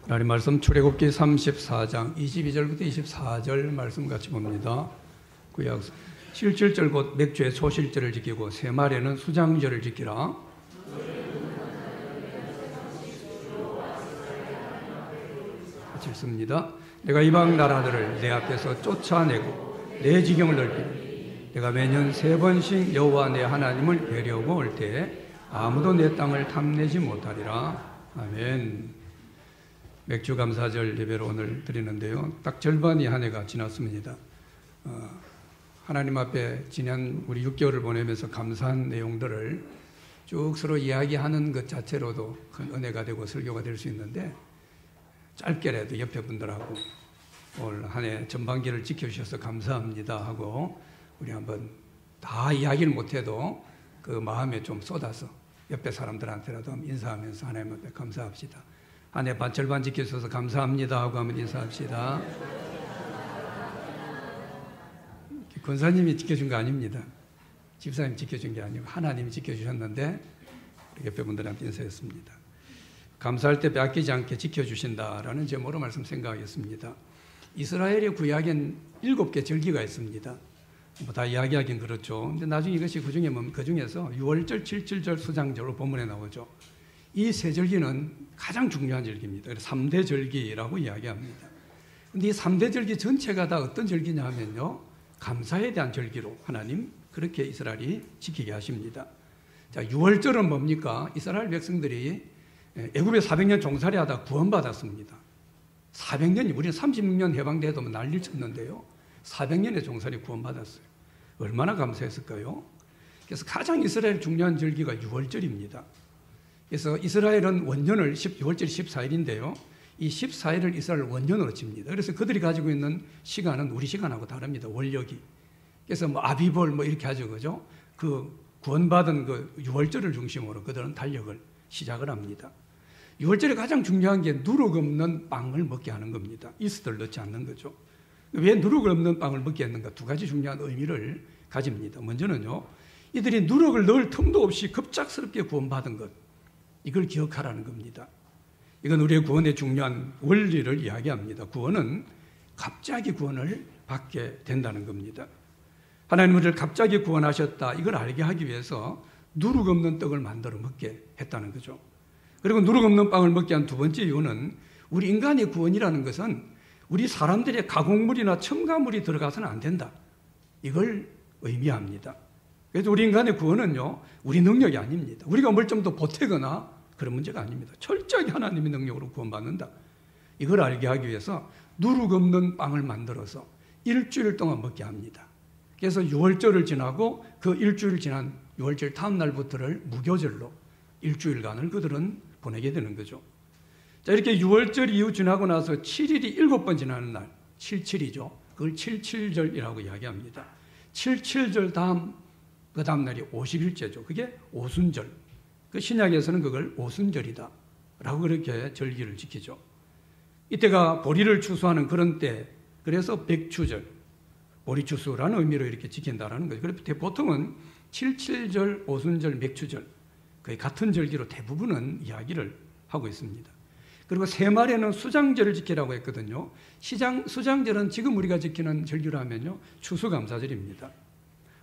하나님 말씀 출애굽기 34장 22절부터 24절 말씀 같이 봅니다. 구약 실질절 곧 맥주의 소실절을 지키고 세말에는 수장절을 지키라. 같이 읽습니다. 내가 이방 나라들을 내 앞에서 쫓아내고 내 지경을 넓히니 내가 매년 3번씩 여호와 내 하나님을 뵈려고 올 때 아무도 내 땅을 탐내지 못하리라. 아멘. 맥주 감사절 예배를 오늘 드리는데요. 딱 절반이 한 해가 지났습니다. 하나님 앞에 지난 우리 6개월을 보내면서 감사한 내용들을 쭉 서로 이야기하는 것 자체로도 큰 은혜가 되고 설교가 될 수 있는데, 짧게라도 옆에 분들하고 올 한 해 전반기를 지켜주셔서 감사합니다 하고 우리 한번 다 이야기를 못해도 그 마음에 좀 쏟아서 옆에 사람들한테라도 한번 인사하면서 하나님 앞에 감사합시다. 한 해 반 절반 지켜주셔서 감사합니다 하고 한번 인사합시다. 권사님이 지켜준 거 아닙니다. 집사님 지켜준 게 아니고 하나님이 지켜주셨는데 우리 옆에 분들한테 인사했습니다. 감사할 때 빼앗기지 않게 지켜주신다라는 제목으로 말씀 생각하겠습니다. 이스라엘의 구약엔 7개 절기가 있습니다. 뭐 다 이야기하긴 그렇죠. 근데 나중에 이것이 그 중에서 6월절, 7.7절, 수장절로 본문에 나오죠. 이 세 절기는 가장 중요한 절기입니다. 그래서 3대 절기라고 이야기합니다. 근데 이 3대 절기 전체가 다 어떤 절기냐 하면요, 감사에 대한 절기로 하나님 그렇게 이스라엘이 지키게 하십니다. 자, 6월절은 뭡니까? 이스라엘 백성들이 애굽에 400년 종살이하다 구원받았습니다. 400년이, 우리는 36년 해방돼도 난리를 쳤는데요, 400년의 종살이 구원받았어요. 얼마나 감사했을까요? 그래서 가장 이스라엘 중요한 절기가 6월절입니다. 그래서 이스라엘은 원년을 6월절이 14일인데요. 이 14일을 이스라엘 원년으로 칩니다. 그래서 그들이 가지고 있는 시간은 우리 시간하고 다릅니다. 월력이. 그래서 뭐 아비벌 뭐 이렇게 하죠, 그죠? 그 구원받은 그 6월절을 중심으로 그들은 달력을 시작을 합니다. 6월절에 가장 중요한 게 누룩 없는 빵을 먹게 하는 겁니다. 이스트를 넣지 않는 거죠. 왜 누룩 없는 빵을 먹게 했는가? 두 가지 중요한 의미를 가집니다. 먼저는요, 이들이 누룩을 넣을 틈도 없이 급작스럽게 구원받은 것, 이걸 기억하라는 겁니다. 이건 우리의 구원의 중요한 원리를 이야기합니다. 구원은 갑자기 구원을 받게 된다는 겁니다. 하나님은 우리를 갑자기 구원하셨다, 이걸 알게 하기 위해서 누룩 없는 떡을 만들어 먹게 했다는 거죠. 그리고 누룩 없는 빵을 먹게 한 두 번째 이유는 우리 인간의 구원이라는 것은 우리 사람들의 가공물이나 첨가물이 들어가서는 안 된다, 이걸 의미합니다. 그래서 우리 인간의 구원은요, 우리 능력이 아닙니다. 우리가 뭘 좀 더 보태거나 그런 문제가 아닙니다. 철저하게 하나님의 능력으로 구원받는다, 이걸 알게 하기 위해서 누룩 없는 빵을 만들어서 일주일 동안 먹게 합니다. 그래서 6월절을 지나고 그 일주일 지난 6월절 다음 날부터를 무교절로 일주일간을 그들은 보내게 되는 거죠. 자, 이렇게 6월절 이후 지나고 나서 7일이 7번 지나는 날, 77이죠. 그걸 77절이라고 이야기합니다. 77절 그 다음 날이 50일째죠. 그게 오순절. 그 신약에서는 그걸 오순절이다 라고 그렇게 절기를 지키죠. 이때가 보리를 추수하는 그런 때, 그래서 백추절, 보리추수라는 의미로 이렇게 지킨다라는 거죠. 그래서 보통은 77절, 오순절, 맥추절, 거의 같은 절기로 대부분은 이야기를 하고 있습니다. 그리고 세말에는 수장절을 지키라고 했거든요. 수장절은 지금 우리가 지키는 절기로 하면요, 추수감사절입니다.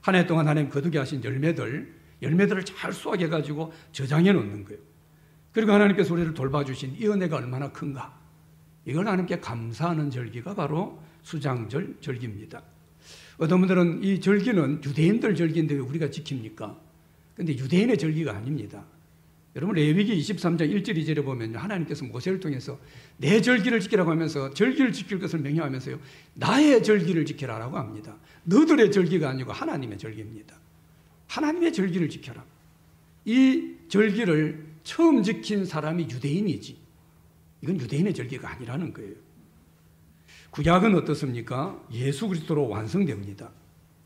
한 해 동안 하나님 거두게 하신 열매들을 잘 수확해 가지고 저장해 놓는 거예요. 그리고 하나님께서 우리를 돌봐주신 이 은혜가 얼마나 큰가, 이걸 하나님께 감사하는 절기가 바로 수장절 절기입니다. 어떤 분들은 이 절기는 유대인들 절기인데 왜 우리가 지킵니까? 근데 유대인의 절기가 아닙니다. 여러분, 레위기 23장 1절 2절에 보면 하나님께서 모세를 통해서 내 절기를 지키라고 하면서 절기를 지킬 것을 명령하면서요, 나의 절기를 지키라라고 합니다. 너들의 절기가 아니고 하나님의 절기입니다. 하나님의 절기를 지켜라. 이 절기를 처음 지킨 사람이 유대인이지, 이건 유대인의 절기가 아니라는 거예요. 구약은 어떻습니까? 예수 그리스도로 완성됩니다.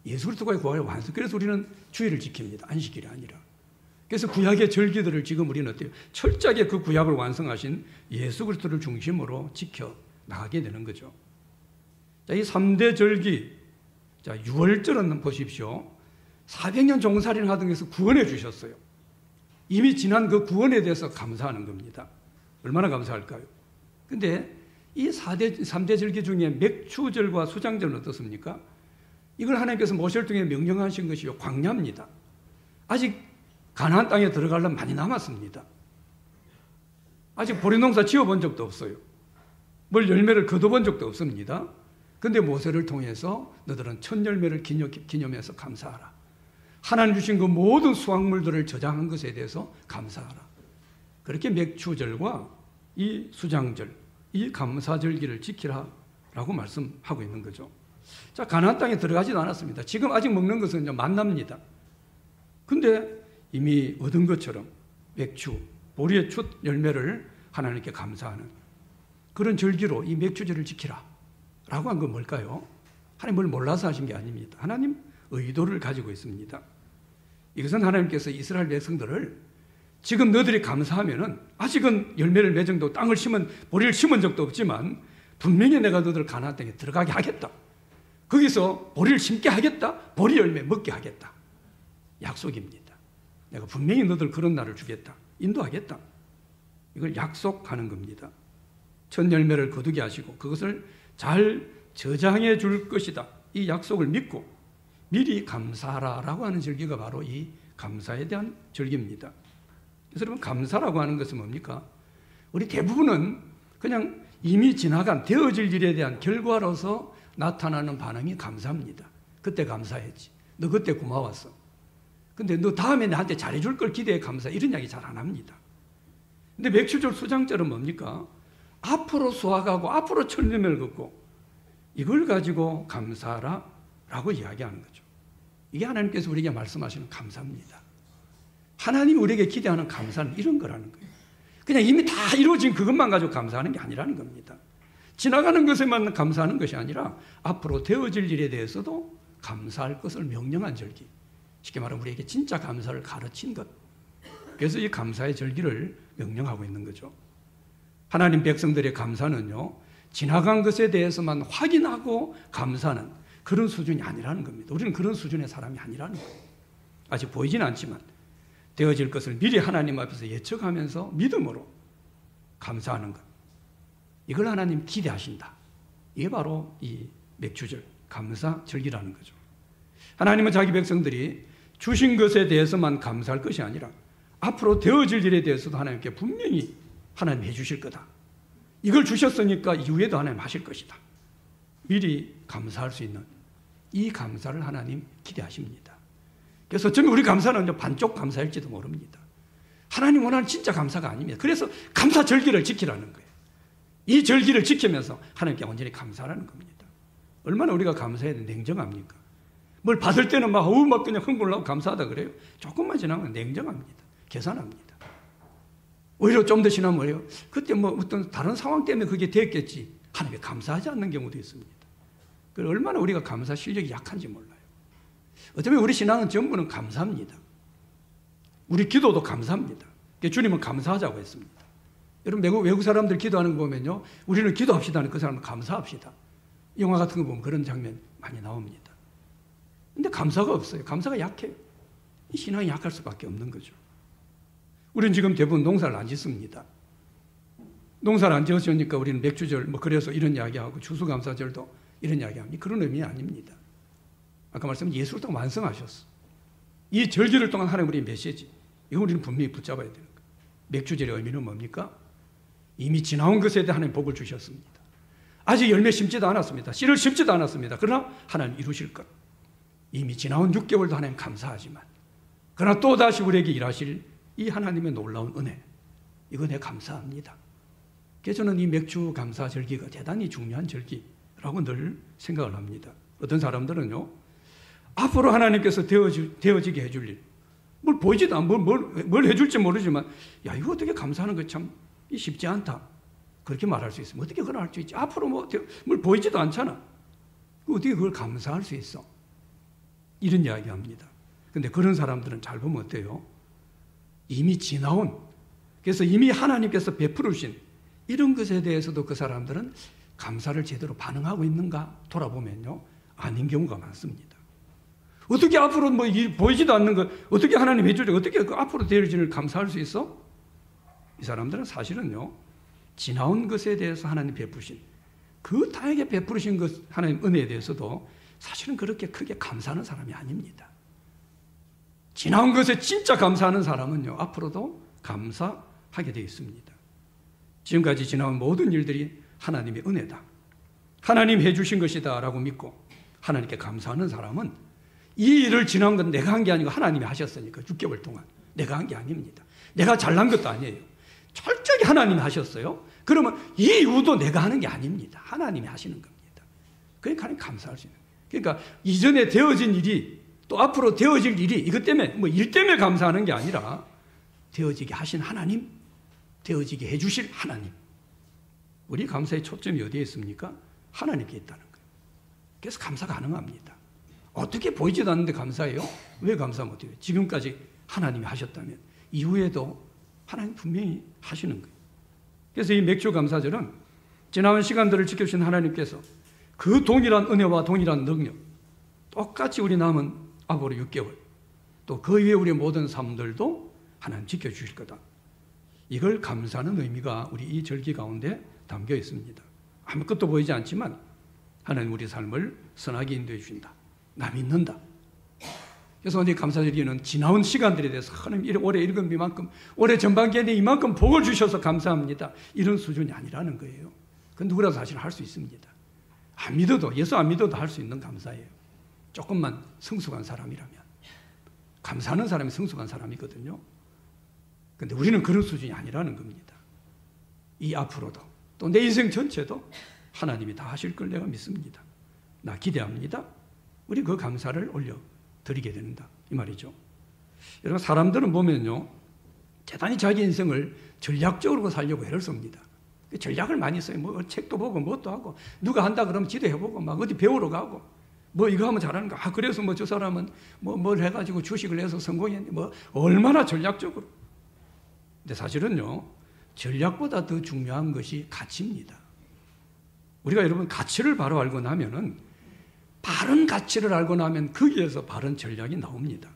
예수 그리스도가 구약을 완성. 그래서 우리는 주일을 지킵니다. 안식일이 아니라. 그래서 구약의 절기들을 지금 우리는 어때요? 철저하게 그 구약을 완성하신 예수 그리스도를 중심으로 지켜 나가게 되는 거죠. 자, 이 3대 절기, 자, 6월절은 보십시오. 400년 종살이를 하던 데서 구원해 주셨어요. 이미 지난 그 구원에 대해서 감사하는 겁니다. 얼마나 감사할까요? 근데 이 3대 절기 중에 맥추절과 수장절은 어떻습니까? 이걸 하나님께서 모세를 통해 명령하신 것이요, 광야입니다. 아직 가나안 땅에 들어가려면 많이 남았습니다. 아직 보리농사 지어본 적도 없어요. 뭘 열매를 거둬본 적도 없습니다. 근데 모세를 통해서 너들은 첫 열매를 기념해서 감사하라. 하나님 주신 그 모든 수확물들을 저장한 것에 대해서 감사하라. 그렇게 맥추절과 이 수장절, 이 감사절기를 지키라라고 말씀하고 있는 거죠. 자, 가나안 땅에 들어가지도 않았습니다. 지금 아직 먹는 것은 이제 만납니다. 근데 이미 얻은 것처럼 맥추, 보리의 첫 열매를 하나님께 감사하는 그런 절기로 이 맥추절을 지키라 라고 한 건 뭘까요? 하나님 뭘 몰라서 하신 게 아닙니다. 하나님 의도를 가지고 있습니다. 이것은 하나님께서 이스라엘 백성들을 지금 너희들이 감사하면은 아직은 열매를 맺은 땅을 보리를 심은 적도 없지만 분명히 내가 너희들 가나안 땅에 들어가게 하겠다. 거기서 보리를 심게 하겠다. 보리 열매 먹게 하겠다. 약속입니다. 내가 분명히 너희들 그런 날을 주겠다. 인도하겠다. 이걸 약속하는 겁니다. 첫 열매를 거두게 하시고 그것을 잘 저장해 줄 것이다. 이 약속을 믿고 미리 감사하라라고 하는 절기가 바로 이 감사에 대한 절기입니다. 그래서 여러분, 감사라고 하는 것은 뭡니까? 우리 대부분은 그냥 이미 지나간 되어질 일에 대한 결과로서 나타나는 반응이 감사합니다. 그때 감사했지. 너 그때 고마웠어. 근데 너 다음에 나한테 잘해줄 걸 기대해 감사. 이런 이야기 잘 안 합니다. 근데 맥추절 수장절은 뭡니까? 앞으로 수확하고 앞으로 첫 열매를 걷고 이걸 가지고 감사하라라고 이야기하는 거죠. 이게 하나님께서 우리에게 말씀하시는 감사입니다. 하나님이 우리에게 기대하는 감사는 이런 거라는 거예요. 그냥 이미 다 이루어진 그것만 가지고 감사하는 게 아니라는 겁니다. 지나가는 것에만 감사하는 것이 아니라 앞으로 되어질 일에 대해서도 감사할 것을 명령한 절기. 쉽게 말하면 우리에게 진짜 감사를 가르친 것. 그래서 이 감사의 절기를 명령하고 있는 거죠. 하나님 백성들의 감사는요, 지나간 것에 대해서만 확인하고 감사하는 그런 수준이 아니라는 겁니다. 우리는 그런 수준의 사람이 아니라는 거예요. 아직 보이지는 않지만 되어질 것을 미리 하나님 앞에서 예측하면서 믿음으로 감사하는 것. 이걸 하나님 기대하신다. 이게 바로 이 맥추절, 감사절기라는 거죠. 하나님은 자기 백성들이 주신 것에 대해서만 감사할 것이 아니라 앞으로 되어질 일에 대해서도 하나님께 분명히 하나님 해주실 거다. 이걸 주셨으니까 이후에도 하나님 하실 것이다. 미리 감사할 수 있는 이 감사를 하나님 기대하십니다. 그래서 어쩌면 우리 감사는 반쪽 감사일지도 모릅니다. 하나님 원하는 진짜 감사가 아닙니다. 그래서 감사절기를 지키라는 거예요. 이 절기를 지키면서 하나님께 완전히 감사하는 겁니다. 얼마나 우리가 감사해야 냉정합니까? 뭘 받을 때는 막 그냥 흥분하고 감사하다 그래요. 조금만 지나면 냉정합니다. 계산합니다. 오히려 좀 더 지나면 뭐예요? 그때 어떤 다른 상황 때문에 그게 됐겠지. 하나님께 감사하지 않는 경우도 있습니다. 얼마나 우리가 감사 실력이 약한지 몰라요. 어쩌면 우리 신앙은 전부는 감사합니다. 우리 기도도 감사합니다. 주님은 감사하자고 했습니다. 여러분, 외국 사람들 기도하는 거 보면요, 우리는 기도합시다 하는 그 사람은 감사합시다. 영화 같은 거 보면 그런 장면 많이 나옵니다. 근데 감사가 없어요. 감사가 약해요. 이 신앙이 약할 수밖에 없는 거죠. 우리는 지금 대부분 농사를 안 짓습니다. 농사를 안 지었으니까 우리는 맥추절, 그래서 이런 이야기하고 추수감사절도 이런 이야기합니다. 그런 의미 아닙니다. 아까 말씀드린 예수를 통해 완성하셨어. 이 절기를 통한 하나님 우리의 메시지, 이거 우리는 분명히 붙잡아야 되는 거예요. 맥추절의 의미는 뭡니까? 이미 지나온 것에 대해 하나님 복을 주셨습니다. 아직 열매 심지도 않았습니다. 씨를 심지도 않았습니다. 그러나 하나님 이루실 것. 이미 지나온 6개월도 하나님 감사하지만 그러나 또다시 우리에게 일하실 이 하나님의 놀라운 은혜, 이거 내가 감사합니다. 그래서 저는 이 맥추 감사 절기가 대단히 중요한 절기라고 늘 생각을 합니다. 어떤 사람들은요, 앞으로 하나님께서 되어지게 해줄 일, 뭘 보이지도 않고 뭘 해줄지 모르지만, 야, 이거 어떻게 감사하는 거 참 쉽지 않다. 그렇게 말할 수 있으면 어떻게 그걸 할 수 있지? 앞으로 뭘 보이지도 않잖아. 어떻게 그걸 감사할 수 있어? 이런 이야기 합니다. 근데 그런 사람들은 잘 보면 어때요? 이미 지나온, 그래서 이미 하나님께서 베풀으신 이런 것에 대해서도 그 사람들은 감사를 제대로 반응하고 있는가 돌아보면요, 아닌 경우가 많습니다. 어떻게 앞으로 보이지도 않는 것, 어떻게 하나님 해주죠? 어떻게 그 앞으로 되어질 일을 감사할 수 있어? 이 사람들은 사실은요, 지나온 것에 대해서 하나님 베푸신 그 다에게 베푸신 것 하나님 은혜에 대해서도 사실은 그렇게 크게 감사하는 사람이 아닙니다. 지나온 것에 진짜 감사하는 사람은요, 앞으로도 감사하게 되어 있습니다. 지금까지 지나온 모든 일들이 하나님의 은혜다, 하나님 해주신 것이다 라고 믿고 하나님께 감사하는 사람은 이 일을 지나온 건 내가 한 게 아니고 하나님이 하셨으니까 6개월 동안 내가 한 게 아닙니다. 내가 잘난 것도 아니에요. 철저히 하나님이 하셨어요. 그러면 이 이후도 내가 하는 게 아닙니다. 하나님이 하시는 겁니다. 그러니까 하나님 감사할 수 있는 거예요. 그러니까 이전에 되어진 일이 또 앞으로 되어질 일이 이것 때문에 뭐 일 때문에 감사하는 게 아니라 되어지게 하신 하나님, 되어지게 해주실 하나님. 우리 감사의 초점이 어디에 있습니까? 하나님께 있다는 거예요. 그래서 감사 가능합니다. 어떻게 보이지도 않는데 감사해요? 왜 감사 못해요? 지금까지 하나님이 하셨다면 이후에도 하나님 분명히 하시는 거예요. 그래서 이 맥주 감사절은 지나온 시간들을 지켜주신 하나님께서 그 동일한 은혜와 동일한 능력, 똑같이 우리 남은 앞으로 6개월, 또 그 이후에 우리의 모든 삶들도 하나님 지켜주실 거다. 이걸 감사하는 의미가 우리 이 절기 가운데 담겨 있습니다. 아무것도 보이지 않지만 하나님 우리 삶을 선하게 인도해 주신다. 나 믿는다. 그래서 오늘 감사절기는 지나온 시간들에 대해서 하나님 올해 읽은 이만큼, 올해 전반기에 이만큼 복을 주셔서 감사합니다. 이런 수준이 아니라는 거예요. 그건 누구라도 사실 할 수 있습니다. 안 믿어도, 예수 안 믿어도 할 수 있는 감사예요. 조금만 성숙한 사람이라면. 감사하는 사람이 성숙한 사람이거든요. 그런데 우리는 그런 수준이 아니라는 겁니다. 이 앞으로도 또 내 인생 전체도 하나님이 다 하실 걸 내가 믿습니다. 나 기대합니다. 우리 그 감사를 올려드리게 된다. 이 말이죠. 여러분, 사람들은 보면요, 대단히 자기 인생을 전략적으로 살려고 애를 씁니다. 전략을 많이 써요. 뭐 책도 보고 뭣도 하고, 누가 한다 그러면 지도 해보고 막 어디 배우러 가고, 뭐 이거 하면 잘하는가. 아, 그래서 뭐 저 사람은 뭐 뭘 해가지고 주식을 해서 성공했니. 뭐 얼마나 전략적으로. 근데 사실은요, 전략보다 더 중요한 것이 가치입니다. 우리가 여러분 가치를 바로 알고 나면은, 바른 가치를 알고 나면 거기에서 바른 전략이 나옵니다.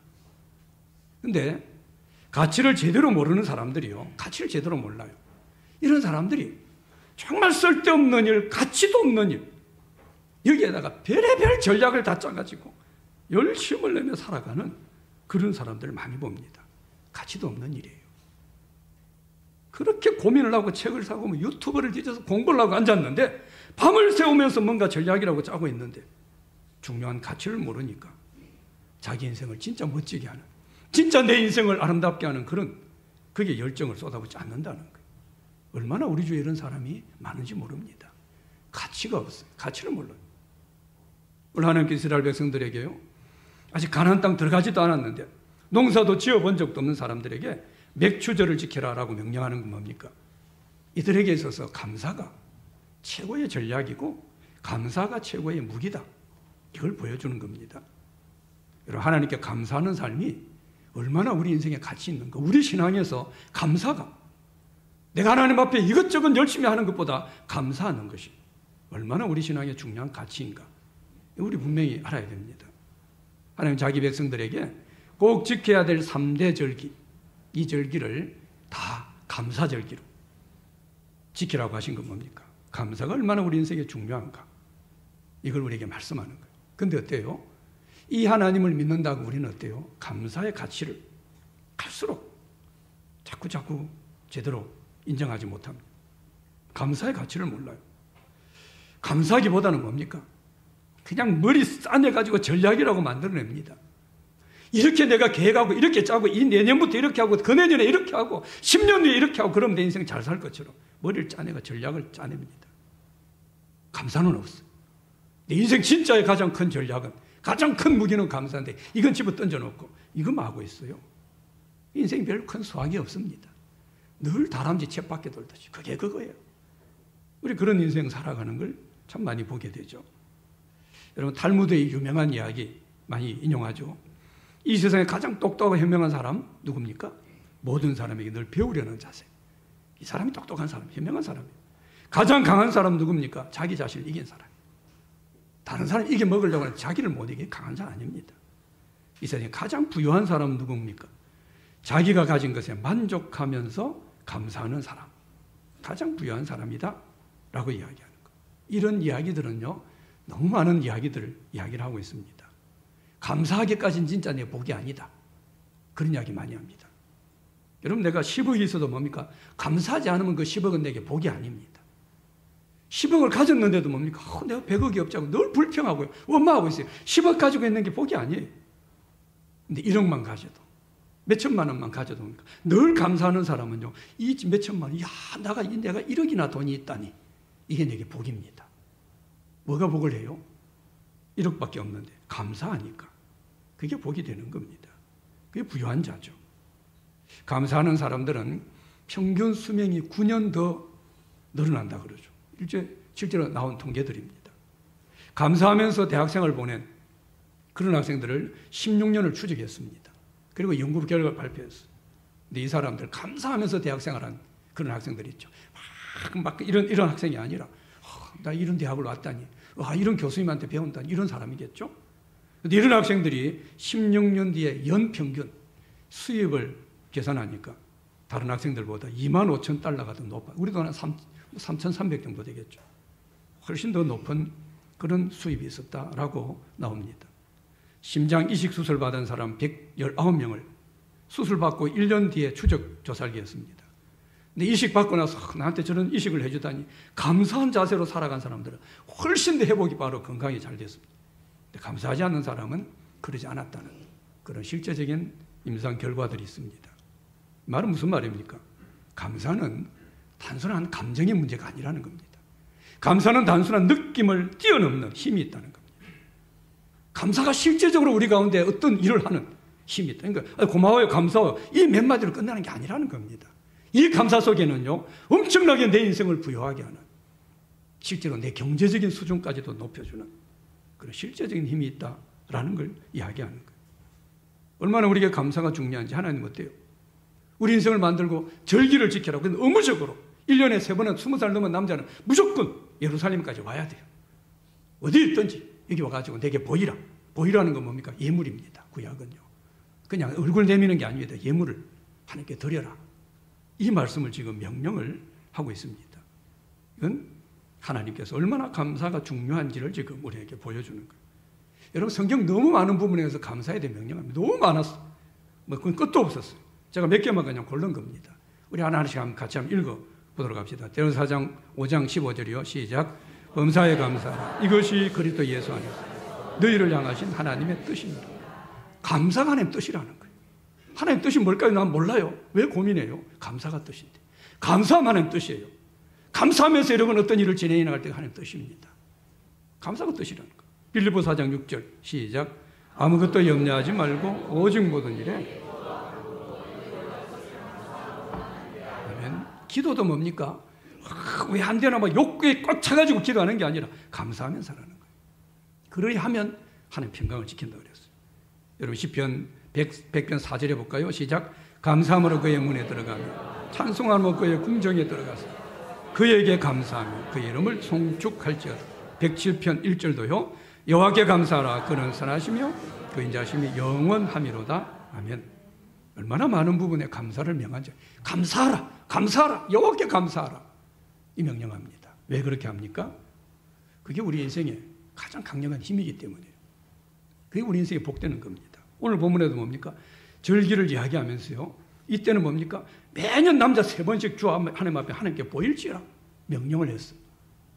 근데 가치를 제대로 모르는 사람들이요, 가치를 제대로 몰라요. 이런 사람들이 정말 쓸데없는 일, 가치도 없는 일, 여기에다가 별의별 전략을 다 짜가지고 열심을 내며 살아가는 그런 사람들을 많이 봅니다. 가치도 없는 일이에요. 그렇게 고민을 하고 책을 사고 뭐 유튜브를 뒤져서 공부를 하고 앉았는데, 밤을 새우면서 뭔가 전략이라고 짜고 있는데 중요한 가치를 모르니까 자기 인생을 진짜 멋지게 하는, 진짜 내 인생을 아름답게 하는 그런, 그게 열정을 쏟아붓지 않는다는 거예요. 얼마나 우리 주위에 이런 사람이 많은지 모릅니다. 가치가 없어요. 가치를 몰라요. 오늘 하나님께서 이스라엘 백성들에게요, 아직 가나안 땅 들어가지도 않았는데 농사도 지어본 적도 없는 사람들에게 맥추절을 지켜라라고 명령하는 건 뭡니까? 이들에게 있어서 감사가 최고의 전략이고 감사가 최고의 무기다. 이걸 보여주는 겁니다. 여러분, 하나님께 감사하는 삶이 얼마나 우리 인생에 가치 있는가. 우리 신앙에서 감사가, 내가 하나님 앞에 이것저것 열심히 하는 것보다 감사하는 것이 얼마나 우리 신앙의 중요한 가치인가. 우리 분명히 알아야 됩니다. 하나님 자기 백성들에게 꼭 지켜야 될 3대 절기, 이 절기를 다 감사절기로 지키라고 하신 건 뭡니까? 감사가 얼마나 우리 인생에 중요한가. 이걸 우리에게 말씀하는 거예요. 근데 어때요? 이 하나님을 믿는다고 우리는 어때요? 감사의 가치를 갈수록 자꾸 제대로 인정하지 못합니다. 감사의 가치를 몰라요. 감사하기보다는 뭡니까? 그냥 머리 싸내가지고 전략이라고 만들어냅니다. 이렇게 내가 계획하고 이렇게 짜고 이 내년부터 이렇게 하고 그 내년에 이렇게 하고 10년 뒤에 이렇게 하고 그러면 내 인생 잘 살 것처럼 머리를 짜내가 전략을 짜냅니다. 감사는 없어요. 내 인생 진짜의 가장 큰 전략은, 가장 큰 무기는 감사인데 이건 집어 던져놓고 이것만 하고 있어요. 인생이 별 큰 수확이 없습니다. 늘 다람쥐 쳇바퀴 돌듯이 그게 그거예요. 우리 그런 인생 살아가는 걸 참 많이 보게 되죠. 여러분, 탈무드의 유명한 이야기 많이 인용하죠. 이 세상에 가장 똑똑하고 현명한 사람 누굽니까? 모든 사람에게 늘 배우려는 자세. 이 사람이 똑똑한 사람, 현명한 사람이에요. 가장 강한 사람 누굽니까? 자기 자신을 이긴 사람. 다른 사람 이겨 먹으려고 하는, 자기를 못 이기게 강한 사람 아닙니다. 이 세상에 가장 부유한 사람은 누굽니까? 자기가 가진 것에 만족하면서 감사하는 사람. 가장 부유한 사람이다 라고 이야기하는 거. 이런 이야기들은요, 너무 많은 이야기를 하고 있습니다. 감사하기까지는 진짜 내 복이 아니다, 그런 이야기 많이 합니다. 여러분, 내가 10억이 있어도 뭡니까? 감사하지 않으면 그 10억은 내게 복이 아닙니다. 10억을 가졌는데도 뭡니까? 내가 100억이 없자고 늘 불평하고요, 원망하고 있어요. 10억 가지고 있는 게 복이 아니에요. 근데 1억만 가져도, 몇천만 원만 가져도 뭡니까? 늘 감사하는 사람은요, 이 몇천만 원, 내가 1억이나 돈이 있다니, 이게 내게 복입니다. 뭐가 복을 해요? 1억밖에 없는데 감사하니까 그게 복이 되는 겁니다. 그게 부유한 자죠. 감사하는 사람들은 평균 수명이 9년 더 늘어난다 그러죠. 실제로 나온 통계들입니다. 감사하면서 대학생을 보낸 그런 학생들을 16년을 추적했습니다. 그리고 연구 결과를 발표했어요. 근데 이 사람들 감사하면서 대학생활한 그런 학생들이 있죠. 막 이런 학생이 아니라 나 이런 대학을 왔다니, 이런 교수님한테 배운다니, 이런 사람이겠죠. 근데 이런 학생들이 16년 뒤에 연평균 수입을 계산하니까 다른 학생들보다 25,000달러가 더 높아요. 우리 돈 한 3,300 정도 되겠죠. 훨씬 더 높은 그런 수입이 있었다라고 나옵니다. 심장 이식 수술 받은 사람 119명을 수술받고 1년 뒤에 추적 조사를 했습니다. 근데 이식 받고 나서 나한테 저런 이식을 해주다니 감사한 자세로 살아간 사람들은 훨씬 더 회복이 바로 건강이 잘 됐습니다. 근데 감사하지 않는 사람은 그러지 않았다는 그런 실제적인 임상 결과들이 있습니다. 말은 무슨 말입니까? 감사는 단순한 감정의 문제가 아니라는 겁니다. 감사는 단순한 느낌을 뛰어넘는 힘이 있다는 겁니다. 감사가 실제적으로 우리 가운데 어떤 일을 하는 힘이 있다. 그러니까 고마워요, 감사해요, 이 몇 마디로 끝나는 게 아니라는 겁니다. 이 감사 속에는요, 엄청나게 내 인생을 부여하게 하는, 실제로 내 경제적인 수준까지도 높여주는 그런 실제적인 힘이 있다라는 걸 이야기하는 거예요. 얼마나 우리에게 감사가 중요한지 하나님 어때요? 우리 인생을 만들고 절기를 지켜라. 근데 의무적으로 1년에 3번은 20살 넘은 남자는 무조건 예루살렘까지 와야 돼요. 어디 있든지 여기 와가지고 내게 보이라. 보이라는 건 뭡니까? 예물입니다. 구약은요. 그냥 얼굴 내미는 게 아닙니다. 예물을 하나님께 드려라. 이 말씀을 지금 명령을 하고 있습니다. 이건 하나님께서 얼마나 감사가 중요한지를 지금 우리에게 보여주는 거예요. 여러분, 성경 너무 많은 부분에서 감사에 대해 명령합니다. 너무 많았어. 그건 끝도 없었어요. 제가 몇 개만 그냥 고른 겁니다. 우리 하나씩 같이 한번 읽어보도록 합시다. 데살로니가서 5장 15절이요. 시작. 범사에 감사하라. 이것이 그리스도 예수 안에서 너희를 향하신 하나님의 뜻입니다. 감사가 하나님의 뜻이라는 거예요. 하나님의 뜻이 뭘까요? 난 몰라요. 왜 고민해요? 감사가 뜻인데. 감사하면 하나님의 뜻이에요. 감사하면서 여러분 어떤 일을 진행해 나갈 때가 하나님의 뜻입니다. 감사가 뜻이라는 거예요. 빌립보 4장 6절 시작. 아무것도 염려하지 말고 오직 모든 일에 아멘. 기도도 뭡니까? 왜 안 되나 막 욕구에 꽉 차가지고 기도하는 게 아니라 감사하면서 하는 거예요. 그러야 하면 하나님 평강을 지킨다 그랬어요. 여러분 시편 100편 4절에 볼까요? 시작. 감사함으로 그의 문에 들어가며 찬송함으로 그의 궁정에 들어가서 그에게 감사하며 그의 이름을 송축할지어다. 107편 1절도요. 여호와께 감사하라. 그는 선하시며 그 인자심이 영원함이로다. 아멘. 얼마나 많은 부분에 감사를 명하죠. 감사하라. 감사하라. 여호와께 감사하라. 이 명령합니다. 왜 그렇게 합니까? 그게 우리 인생의 가장 강력한 힘이기 때문이에요. 그게 우리 인생에 복되는 겁니다. 오늘 본문에도 뭡니까? 절기를 이야기하면서요. 이때는 뭡니까? 매년 남자 3번씩 주 하나님 앞에 하나님께 보일지라 명령을 했어요.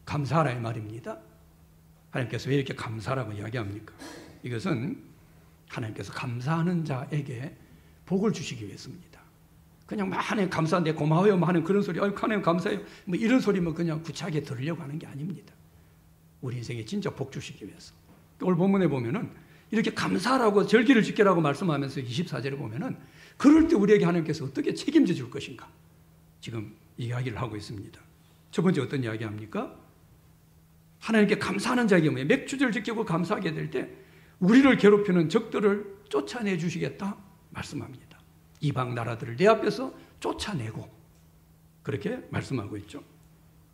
감사하라 이 말입니다. 하나님께서 왜 이렇게 감사라고 이야기합니까? 이것은 하나님께서 감사하는 자에게 복을 주시기 위해서입니다. 그냥 막 하나님 감사한데 고마워요 하는 그런 소리, 하나님 감사해요 뭐 이런 소리면 그냥 구차하게 들으려고 하는 게 아닙니다. 우리 인생에 진짜 복 주시기 위해서. 오늘 본문에 보면은 이렇게 감사하라고 절기를 지키라고 말씀하면서 24절에 보면은 그럴 때 우리에게 하나님께서 어떻게 책임져 줄 것인가 지금 이야기를 하고 있습니다. 첫 번째 어떤 이야기 합니까? 하나님께 감사하는 자에게 뭐예요? 맥주절 지키고 감사하게 될 때 우리를 괴롭히는 적들을 쫓아내 주시겠다 말씀합니다. 이방 나라들을 내 앞에서 쫓아내고 그렇게 말씀하고 있죠.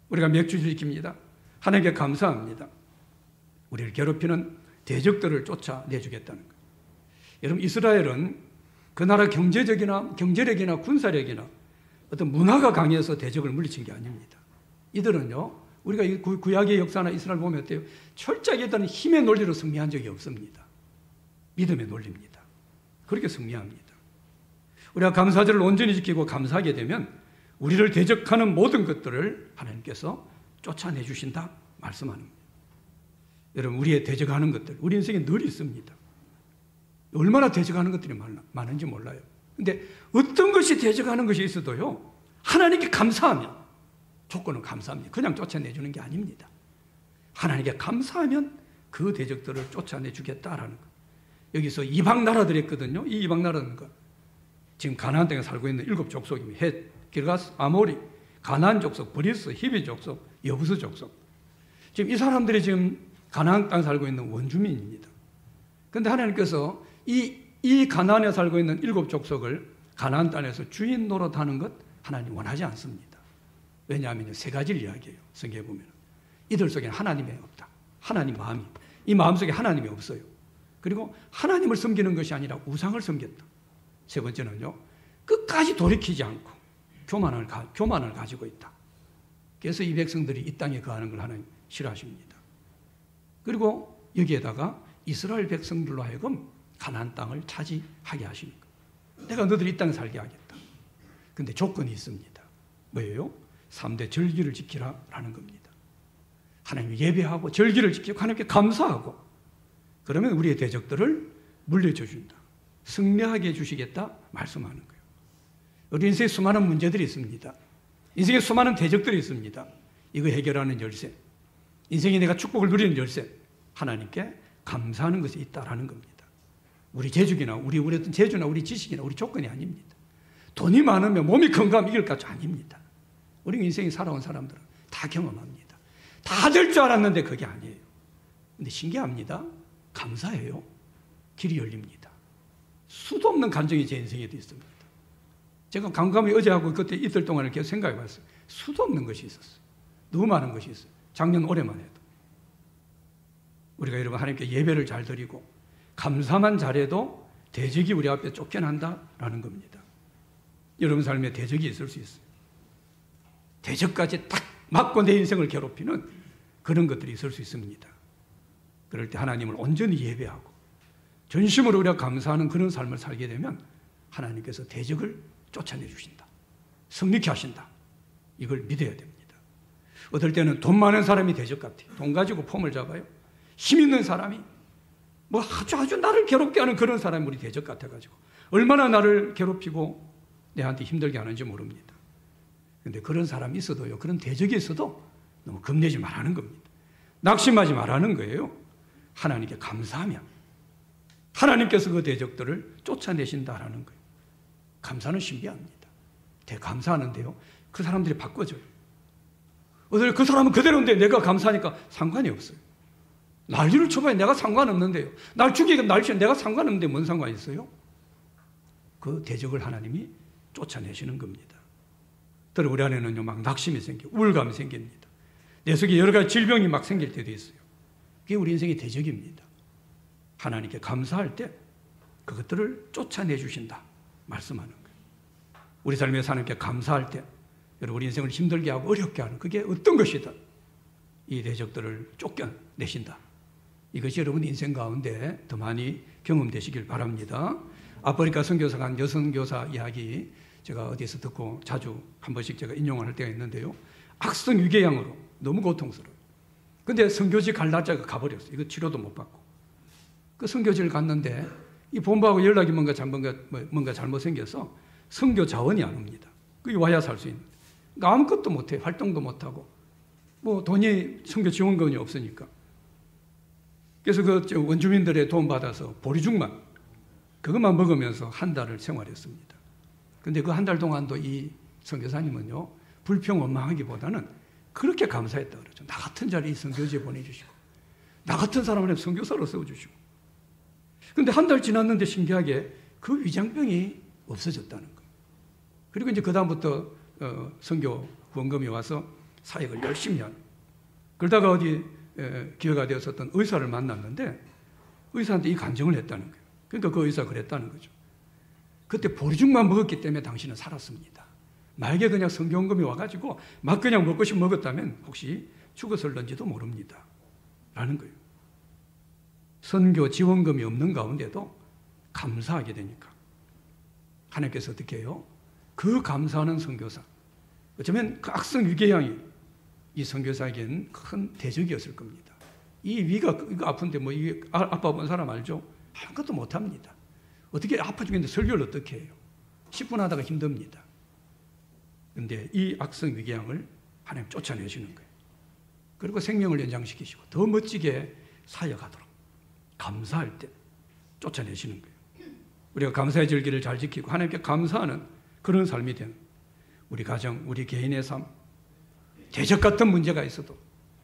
우리가 맥주절 지킵니다. 하나님께 감사합니다. 우리를 괴롭히는 대적들을 쫓아내주겠다는 거예요. 여러분 이스라엘은 그 나라 경제력이나 군사력이나 어떤 문화가 강해서 대적을 물리친 게 아닙니다. 이들은요, 우리가 이 구약의 역사나 이스라엘 보면 어때요? 철저하게 이들은 힘의 논리로 승리한 적이 없습니다. 믿음의 논리입니다. 그렇게 승리합니다. 우리가 감사절을 온전히 지키고 감사하게 되면 우리를 대적하는 모든 것들을 하나님께서 쫓아내 주신다 말씀하는 거예요. 여러분, 우리의 대적하는 것들, 우리 인생에 늘 있습니다. 얼마나 대적하는 것들이 많은지 몰라요. 근데 어떤 것이 대적하는 것이 있어도요, 하나님께 감사하면, 조건은 감사합니다. 그냥 쫓아내주는 게 아닙니다. 하나님께 감사하면 그 대적들을 쫓아내주겠다라는 거. 여기서 이방 나라들이 있거든요. 이 이방 나라는 거, 지금 가나안 땅에 살고 있는 7 족속입니다. 헷, 기르가스, 아모리, 가나안 족속, 브리스, 히비 족속, 여부스 족속. 지금 이 사람들이 지금 가나안 땅에 살고 있는 원주민입니다. 그런데 하나님께서 이 가나안에 살고 있는 7 족속을 가나안 땅에서 주인 노릇하는 것 하나님 원하지 않습니다. 왜냐하면 3가지를 이야기해요. 성경에 보면 이들 속에는 하나님이 없다. 하나님 마음이, 이 마음 속에 하나님이 없어요. 그리고 하나님을 섬기는 것이 아니라 우상을 섬겼다. 3번째는요, 끝까지 돌이키지 않고 교만을 가지고 있다. 그래서 이 백성들이 이 땅에 거하는 걸 하나님 싫어하십니다. 그리고 여기에다가 이스라엘 백성들로 하여금 가나안 땅을 차지하게 하십니까? 내가 너들이 이 땅에 살게 하겠다. 근데 조건이 있습니다. 뭐예요? 3대 절기를 지키라라는 겁니다. 하나님 예배하고 절기를 지키고 하나님께 감사하고, 그러면 우리의 대적들을 물려줘 준다. 승리하게 해주시겠다 말씀하는 거예요. 우리 인생에 수많은 문제들이 있습니다. 인생에 수많은 대적들이 있습니다. 이거 해결하는 열쇠, 인생에 내가 축복을 누리는 열쇠, 하나님께 감사하는 것이 있다라는 겁니다. 우리 재주기나 우리 어떤 재주나 우리 지식이나 우리 조건이 아닙니다. 돈이 많으면 몸이 건강하면 이길 것 아닙니다. 우리 인생에 살아온 사람들은 다 경험합니다. 다 될 줄 알았는데 그게 아니에요. 근데 신기합니다. 감사해요. 길이 열립니다. 수도 없는 감정이 제 인생에도 있습니다. 제가 깜깜이 어제하고 그때 이틀 동안을 계속 생각해 봤어요. 수도 없는 것이 있었어요. 너무 많은 것이 있어요. 작년 올해만 해도. 우리가 여러분 하나님께 예배를 잘 드리고 감사만 잘해도 대적이 우리 앞에 쫓겨난다라는 겁니다. 여러분 삶에 대적이 있을 수 있어요. 대적까지 딱 맞고 내 인생을 괴롭히는 그런 것들이 있을 수 있습니다. 그럴 때 하나님을 온전히 예배하고 전심으로 우리가 감사하는 그런 삶을 살게 되면 하나님께서 대적을 쫓아내 주신다. 승리케 하신다. 이걸 믿어야 됩니다. 어떨 때는 돈 많은 사람이 대적 같아요. 돈 가지고 폼을 잡아요. 힘 있는 사람이 뭐 아주 나를 괴롭게 하는 그런 사람이 우리 대적 같아가지고 얼마나 나를 괴롭히고 내한테 힘들게 하는지 모릅니다. 그런데 그런 사람이 있어도요, 그런 대적이 있어도 너무 겁내지 말라는 겁니다. 낙심하지 말라는 거예요. 하나님께 감사하면 하나님께서 그 대적들을 쫓아내신다라는 거예요. 감사는 신비합니다. 대감사하는데요, 그 사람들이 바꿔져요. 어딜 그 사람은 그대로인데 내가 감사하니까 상관이 없어요. 난리를 쳐봐야 내가 상관없는데요. 날 죽이고 날 치면 내가 상관없는데 뭔 상관이 있어요? 그 대적을 하나님이 쫓아내시는 겁니다. 그리고 우리 안에는요, 막 낙심이 생기고 우울감이 생깁니다. 내 속에 여러 가지 질병이 막 생길 때도 있어요. 그게 우리 인생의 대적입니다. 하나님께 감사할 때 그것들을 쫓아내 주신다 말씀하는 거예요. 우리 삶에서 하나님께 감사할 때 여러분 우리 인생을 힘들게 하고 어렵게 하는 그게 어떤 것이든 이 대적들을 쫓겨내신다. 이것이 여러분 인생 가운데 더 많이 경험되시길 바랍니다. 아프리카 선교사가 한 여성교사 이야기 제가 어디에서 듣고 자주 한 번씩 제가 인용을 할 때가 있는데요. 악성 위궤양으로 너무 고통스러워요. 근데 선교지 갈 날짜가 가버렸어요. 이거 치료도 못 받고. 그 선교지를 갔는데 이 본부하고 연락이 뭔가 잘못 생겨서 선교 자원이 안 옵니다. 그게 와야 살 수 있는. 그러니까 아무것도 못해요. 활동도 못하고. 뭐 돈이 선교 지원금이 없으니까. 그래서 그 원주민들의 도움 받아서 보리죽만 그것만 먹으면서 한 달을 생활했습니다. 근데 그 한 달 동안도 이 선교사님은요, 불평 원망하기보다는 그렇게 감사했다 그러죠. 나 같은 자리 이 선교지에 보내주시고, 나 같은 사람을 선교사로 세워주시고. 근데 한 달 지났는데 신기하게 그 위장병이 없어졌다는 거예요. 그리고 이제 그다음부터 선교 후원금이 와서 사역을 열심히 하는. 그러다가 어디 기회가 되었었던 의사를 만났는데 의사한테 이 간증을 했다는 거예요. 그러니까 그 의사가 그랬다는 거죠. 그때 보리죽만 먹었기 때문에 당신은 살았습니다. 나에게 그냥 성경금이 와가지고 막 그냥 먹고 싶어 먹었다면 혹시 죽었을런지도 모릅니다. 라는 거예요. 선교 지원금이 없는 가운데도 감사하게 되니까. 하나님께서 어떻게 해요? 그 감사하는 선교사. 어쩌면 그 악성 위궤양이 이 선교사에게는 큰 대적이었을 겁니다. 이 위가 이거 아픈데 뭐 이게 아파 본 사람 알죠? 아무것도 못 합니다. 어떻게 아파 죽겠는데 설교를 어떻게 해요? 10분 하다가 힘듭니다. 그런데 이 악성 위궤양을 하나님 쫓아내시는 거예요. 그리고 생명을 연장시키시고 더 멋지게 사역하도록 감사할 때 쫓아내시는 거예요. 우리가 감사의 절기를 잘 지키고 하나님께 감사하는 그런 삶이 되는 우리 가정, 우리 개인의 삶, 대적 같은 문제가 있어도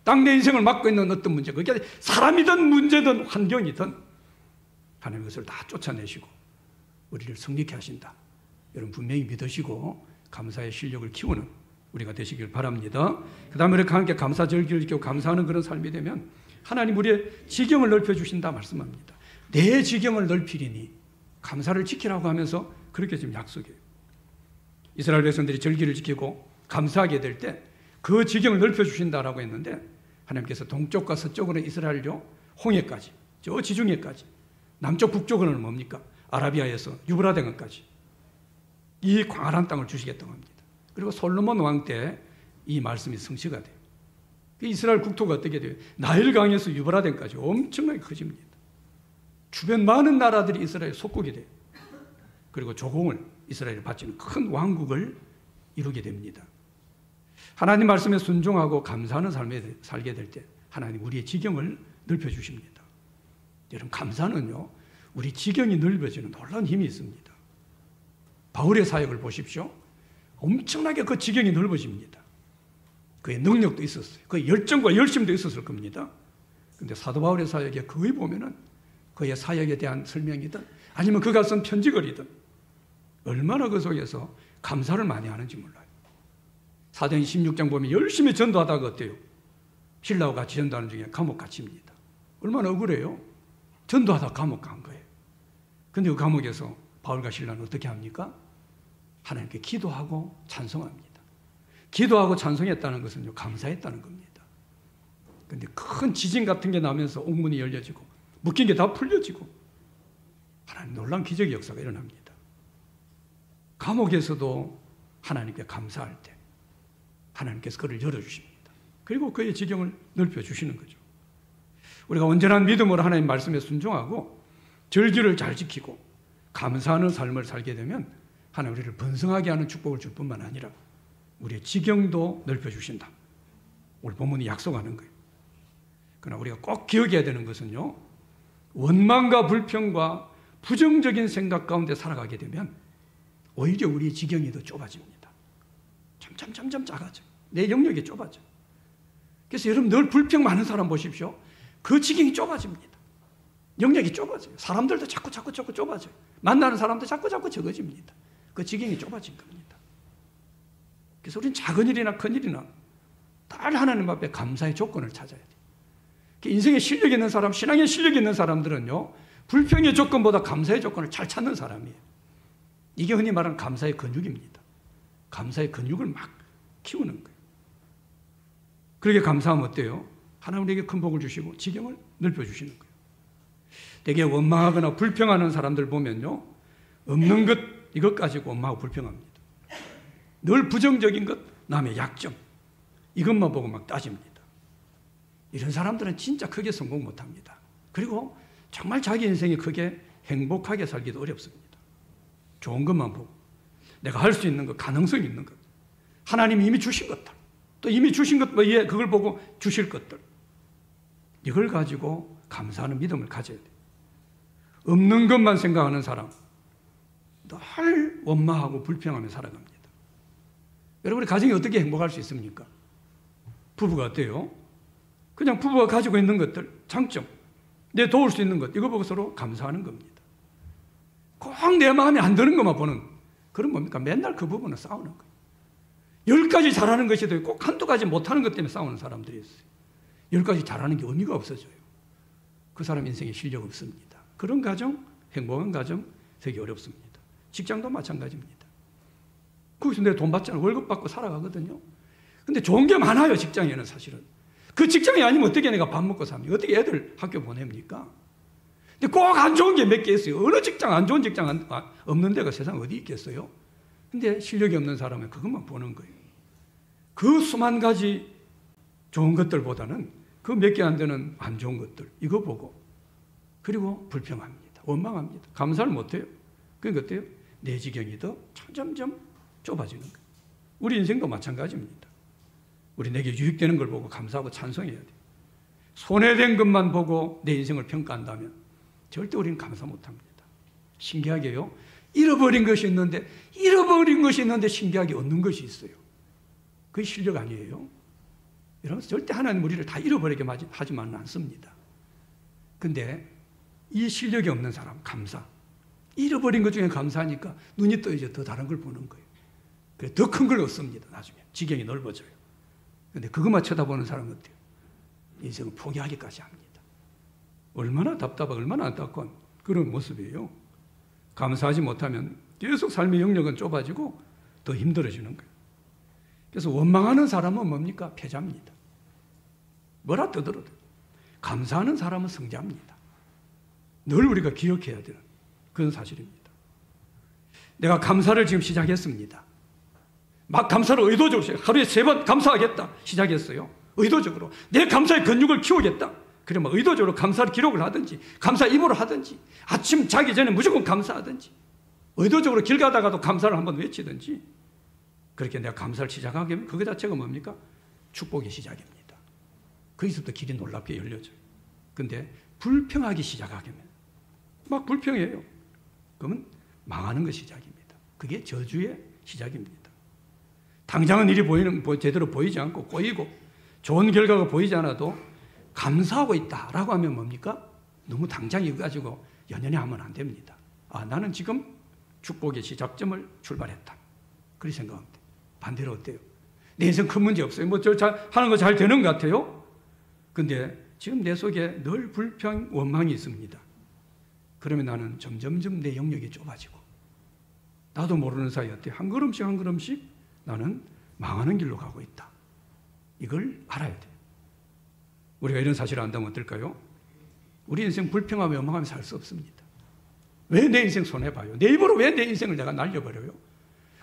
딱 내 인생을 막고 있는 어떤 문제, 그게 사람이든 문제든 환경이든 하나님 그것을 다 쫓아내시고 우리를 성립케 하신다. 여러분 분명히 믿으시고 감사의 실력을 키우는 우리가 되시길 바랍니다. 그 다음에 우리가 함께 감사 절기를 지키고 감사하는 그런 삶이 되면 하나님 우리의 지경을 넓혀주신다 말씀합니다. 내 지경을 넓히리니 감사를 지키라고 하면서 그렇게 지금 약속해요. 이스라엘 백성들이 절기를 지키고 감사하게 될 때 그 지경을 넓혀주신다라고 했는데 하나님께서 동쪽과 서쪽으로 이스라엘요 홍해까지 저 지중해까지 남쪽 북쪽으로는 뭡니까? 아라비아에서 유브라데강까지 이 광활한 땅을 주시겠다고 합니다. 그리고 솔로몬 왕 때 이 말씀이 성취가 돼요. 이스라엘 국토가 어떻게 돼요? 나일강에서 유브라데까지 엄청나게 커집니다. 주변 많은 나라들이 이스라엘 속국이 돼요. 그리고 조공을 이스라엘에 바치는 큰 왕국을 이루게 됩니다. 하나님 말씀에 순종하고 감사하는 삶에 살게 될 때 하나님 우리의 지경을 넓혀주십니다. 여러분 감사는요 우리 지경이 넓어지는 놀라운 힘이 있습니다. 바울의 사역을 보십시오. 엄청나게 그 지경이 넓어집니다. 그의 능력도 있었어요. 그의 열정과 열심도 있었을 겁니다. 그런데 사도 바울의 사역에 거의 보면은 그의 사역에 대한 설명이든 아니면 그가 쓴 편지글이든 얼마나 그 속에서 감사를 많이 하는지 몰라요. 사도행 16장 보면 열심히 전도하다가 어때요? 신라와 같이 전도하는 중에 감옥 갇힙니다. 얼마나 억울해요? 전도하다가 감옥 간 거예요. 근데 그 감옥에서 바울과 신라는 어떻게 합니까? 하나님께 기도하고 찬송합니다. 기도하고 찬송했다는 것은요, 감사했다는 겁니다. 근데 큰 지진 같은 게 나면서 옥문이 열려지고 묶인 게 다 풀려지고 하나님 놀라운 기적의 역사가 일어납니다. 감옥에서도 하나님께 감사할 때 하나님께서 그를 열어주십니다. 그리고 그의 지경을 넓혀주시는 거죠. 우리가 온전한 믿음으로 하나님 말씀에 순종하고 절기를 잘 지키고 감사하는 삶을 살게 되면 하나님 우리를 번성하게 하는 축복을 줄 뿐만 아니라 우리의 지경도 넓혀주신다. 오늘 본문이 약속하는 거예요. 그러나 우리가 꼭 기억해야 되는 것은요, 원망과 불평과 부정적인 생각 가운데 살아가게 되면 오히려 우리의 지경이 더 좁아집니다. 점점 작아져. 내 영역이 좁아져. 그래서 여러분 늘 불평 많은 사람 보십시오. 그 지경이 좁아집니다. 영역이 좁아져요. 사람들도 자꾸 좁아져요. 만나는 사람도 자꾸 적어집니다. 그 지경이 좁아진 겁니다. 그래서 우리는 작은 일이나 큰 일이나 늘 하나님 앞에 감사의 조건을 찾아야 돼요. 인생에 실력 있는 사람, 신앙에 실력 있는 사람들은요, 불평의 조건보다 감사의 조건을 잘 찾는 사람이에요. 이게 흔히 말하는 감사의 근육입니다. 감사의 근육을 막 키우는 거예요. 그렇게 감사하면 어때요? 하나님 우리에게 큰 복을 주시고 지경을 넓혀주시는 거예요. 되게 원망하거나 불평하는 사람들 보면요, 없는 것 이것 가지고 원망하고 불평합니다. 늘 부정적인 것, 남의 약점 이것만 보고 막 따집니다. 이런 사람들은 진짜 크게 성공 못합니다. 그리고 정말 자기 인생이 크게 행복하게 살기도 어렵습니다. 좋은 것만 보고 내가 할 수 있는 것, 가능성 있는 것, 하나님이 이미 주신 것들, 또 이미 주신 것 외에 그걸 보고 주실 것들, 이걸 가지고 감사하는 믿음을 가져야 돼요. 없는 것만 생각하는 사람 늘 원망하고 불평하며 살아갑니다. 여러분 우리 가정이 어떻게 행복할 수 있습니까? 부부가 어때요? 그냥 부부가 가지고 있는 것들, 장점, 내 도울 수 있는 것, 이거 보고 서로 감사하는 겁니다. 꼭 내 마음에 안 드는 것만 보는, 그럼 뭡니까? 맨날 그 부분은 싸우는 거예요. 10가지 잘하는 것이 꼭 한두 가지 못하는 것 때문에 싸우는 사람들이 있어요. 10가지 잘하는 게 의미가 없어져요. 그 사람 인생에 실력 없습니다. 그런 가정, 행복한 가정 되기 어렵습니다. 직장도 마찬가지입니다. 거기서 내 돈 받잖아. 월급 받고 살아가거든요. 근데 좋은 게 많아요, 직장에는 사실은. 그 직장이 아니면 어떻게 내가 밥 먹고 삽니까? 어떻게 애들 학교 보냅니까? 근데 꼭 안 좋은 게 몇 개 있어요. 어느 직장, 안 좋은 직장 없는 데가 세상 어디 있겠어요? 근데 실력이 없는 사람은 그것만 보는 거예요. 그 수만 가지 좋은 것들보다는 그 몇 개 안 되는 안 좋은 것들, 이거 보고, 그리고 불평합니다. 원망합니다. 감사를 못해요. 그러니까 어때요? 내 지경이 더 점점 좁아지는 거예요. 우리 인생도 마찬가지입니다. 우리 내게 유익되는 걸 보고 감사하고 찬송해야 돼요. 손해된 것만 보고 내 인생을 평가한다면 절대 우리는 감사 못합니다. 신기하게요. 잃어버린 것이 있는데 신기하게 얻는 것이 있어요. 그게 실력 아니에요. 이러면서 절대 하나님 우리를 다 잃어버리게 하지만은 않습니다. 근데 이 실력이 없는 사람, 감사. 잃어버린 것 중에 감사하니까 눈이 떠이죠. 더 다른 걸 보는 거예요. 그래서 더 큰 걸 얻습니다. 나중에. 지경이 넓어져요. 근데 그것만 쳐다보는 사람은 어때요? 인생을 포기하기까지 합니다. 얼마나 답답하고 얼마나 안타까운 그런 모습이에요. 감사하지 못하면 계속 삶의 영역은 좁아지고 더 힘들어지는 거예요. 그래서 원망하는 사람은 뭡니까? 패자입니다. 뭐라 떠들어도. 감사하는 사람은 승자입니다. 늘 우리가 기억해야 되는 그런 사실입니다. 내가 감사를 지금 시작했습니다. 막 감사를 의도적으로 하루에 3번 감사하겠다 시작했어요. 의도적으로 내 감사의 근육을 키우겠다. 그래 막 의도적으로 감사를 기록을 하든지 감사 입으로 하든지 아침 자기 전에 무조건 감사하든지 의도적으로 길 가다가도 감사를 한번 외치든지 그렇게 내가 감사를 시작하게 되면 그거 자체가 뭡니까? 축복의 시작입니다. 거기서부터 길이 놀랍게 열려져요. 근데 불평하기 시작하게 되면 막 불평해요. 그러면 망하는 것이 시작입니다. 그게 저주의 시작입니다. 당장은 일이 제대로 보이지 않고 꼬이고 좋은 결과가 보이지 않아도 감사하고 있다라고 하면 뭡니까? 너무 당장 이거 가지고 연연히 하면 안 됩니다. 아, 나는 지금 축복의 시작점을 출발했다. 그렇게 생각하면 돼요. 반대로 어때요? 내 인생 큰 문제 없어요. 뭐 하는 거 잘 되는 것 같아요. 근데 지금 내 속에 늘 불평, 원망이 있습니다. 그러면 나는 점점점 내 영역이 좁아지고 나도 모르는 사이 어때요? 한 걸음씩 나는 망하는 길로 가고 있다. 이걸 알아야 돼요. 우리가 이런 사실을 안다면 어떨까요? 우리 인생 불평하며 원망하며 살 수 없습니다. 왜 내 인생 손해봐요? 내 입으로 왜 내 인생을 내가 날려버려요?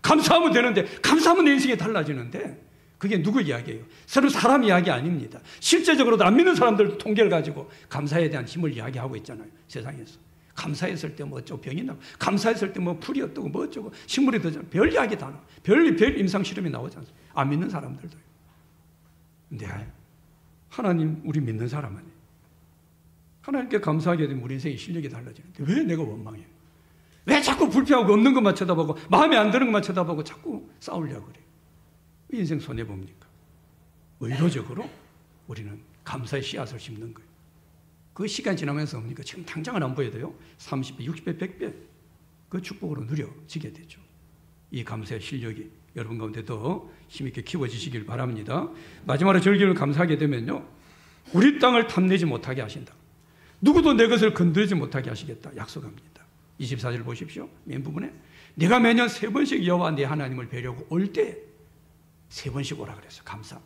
감사하면 되는데, 감사하면 내 인생이 달라지는데, 그게 누구 이야기예요? 서로 사람 이야기 아닙니다. 실제적으로도 안 믿는 사람들도 통계를 가지고 감사에 대한 힘을 이야기하고 있잖아요. 세상에서. 감사했을 때 뭐 어쩌고 병이 나고, 감사했을 때 뭐 풀이 어떠고 뭐 어쩌고, 식물이 더 잘, 별 이야기 다 나와. 별 임상 실험이 나오지 않습니까? 안 믿는 사람들도요. 근데 하나님, 우리 믿는 사람 아니에요. 하나님께 감사하게 되면 우리 인생의 실력이 달라지는데 왜 내가 원망해요? 왜 자꾸 불평하고 없는 것만 쳐다보고 마음에 안 드는 것만 쳐다보고 자꾸 싸우려고 그래요? 왜 인생 손해봅니까? 의도적으로 우리는 감사의 씨앗을 심는 거예요. 그 시간 지나면서 뭡니까? 지금 당장은 안 보여도요. 30배, 60배, 100배 그 축복으로 누려지게 되죠. 이 감사의 실력이 여러분 가운데 더 힘있게 키워지시길 바랍니다. 마지막으로 절기를 감사하게 되면요. 우리 땅을 탐내지 못하게 하신다. 누구도 내 것을 건드리지 못하게 하시겠다. 약속합니다. 24절 보십시오. 맨 부분에 내가 매년 3번씩 여호와 내 하나님을 뵈려고 올 때 3번씩 오라 그랬어요. 감사.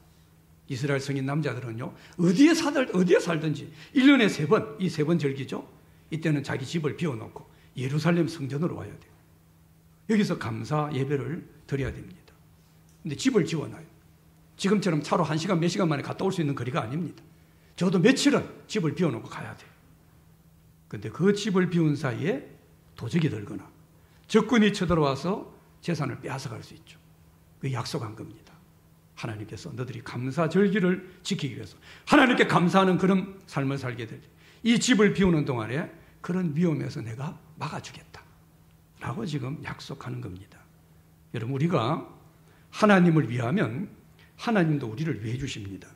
이스라엘 성인 남자들은요. 어디에 살든지 1년에 3번, 이 3번 절기죠. 이때는 자기 집을 비워놓고 예루살렘 성전으로 와야 돼요. 여기서 감사 예배를 드려야 됩니다. 근데 집을 지어놔요. 지금처럼 차로 1시간 몇 시간 만에 갔다 올 수 있는 거리가 아닙니다. 적어도 며칠은 집을 비워놓고 가야 돼요. 근데 그 집을 비운 사이에 도적이 들거나 적군이 쳐들어와서 재산을 빼앗아갈 수 있죠. 그 약속한 겁니다. 하나님께서 너들이 감사 절기를 지키기 위해서 하나님께 감사하는 그런 삶을 살게 될 이 집을 비우는 동안에 그런 위험에서 내가 막아주겠다 라고 지금 약속하는 겁니다. 여러분, 우리가 하나님을 위하면 하나님도 우리를 위해 주십니다.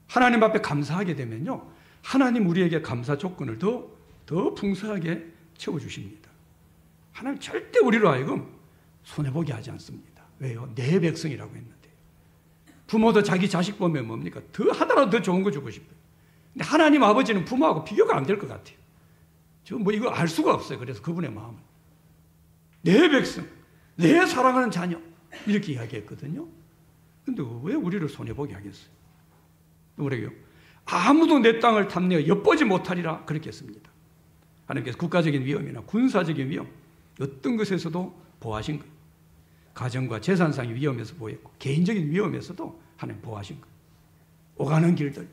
하나님 앞에 감사하게 되면요, 하나님 우리에게 감사 조건을 더 풍성하게 채워주십니다. 하나님 절대 우리로 하여금 손해보게 하지 않습니다. 왜요? 내 백성이라고 했는데. 부모도 자기 자식 보면 뭡니까? 하나라도 더 좋은 거 주고 싶어요. 근데 하나님 아버지는 부모하고 비교가 안 될 것 같아요. 저 뭐 이거 알 수가 없어요. 그래서 그분의 마음은. 내 백성, 내 사랑하는 자녀, 이렇게 이야기했거든요. 근데 왜 우리를 손해보게 하겠어요? 뭐래요? 아무도 내 땅을 탐내어 엿보지 못하리라 그렇게 했습니다. 하나님께서 국가적인 위험이나 군사적인 위험 어떤 것에서도 보호하신 거예요. 가정과 재산상의 위험에서 보호했고 개인적인 위험에서도 하나님 보호하신 거예요. 오가는 길들,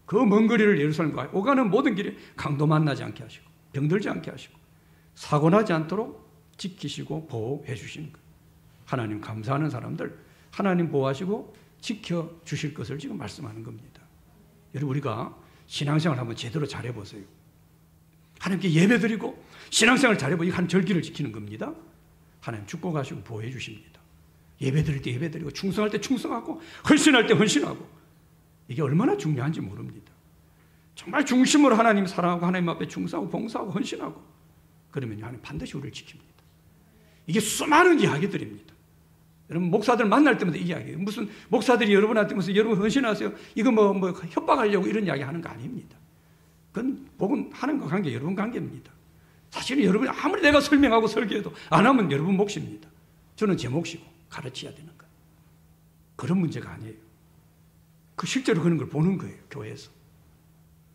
그 먼 거리를 예루살렘과 오가는 모든 길에 강도 만나지 않게 하시고 병들지 않게 하시고 사고 나지 않도록 지키시고 보호해 주시는 거예요. 하나님 감사하는 사람들 하나님 보호하시고 지켜주실 것을 지금 말씀하는 겁니다. 여러분 우리가 신앙생활 한번 제대로 잘해보세요. 하나님께 예배드리고 신앙생활 잘해보고 한 절기를 지키는 겁니다. 하나님 축복하시고 보호해 주십니다. 예배드릴 때 예배드리고 충성할 때 충성하고 헌신할 때 헌신하고 이게 얼마나 중요한지 모릅니다. 정말 중심으로 하나님 사랑하고 하나님 앞에 충성하고 봉사하고 헌신하고 그러면 하나님 반드시 우리를 지킵니다. 이게 수많은 이야기들입니다. 여러분 목사들 만날 때마다 이 이야기예요. 무슨 목사들이 여러분한테 무슨 여러분 헌신하세요. 이거 뭐 협박하려고 이런 이야기 하는 거 아닙니다. 그건 복음 하나님과 관계 여러분 관계입니다. 사실은 여러분이 아무리 내가 설명하고 설교해도 안 하면 여러분 몫입니다. 저는 제 몫이고 가르쳐야 되는 거예요. 그런 문제가 아니에요. 그 실제로 그런 걸 보는 거예요. 교회에서.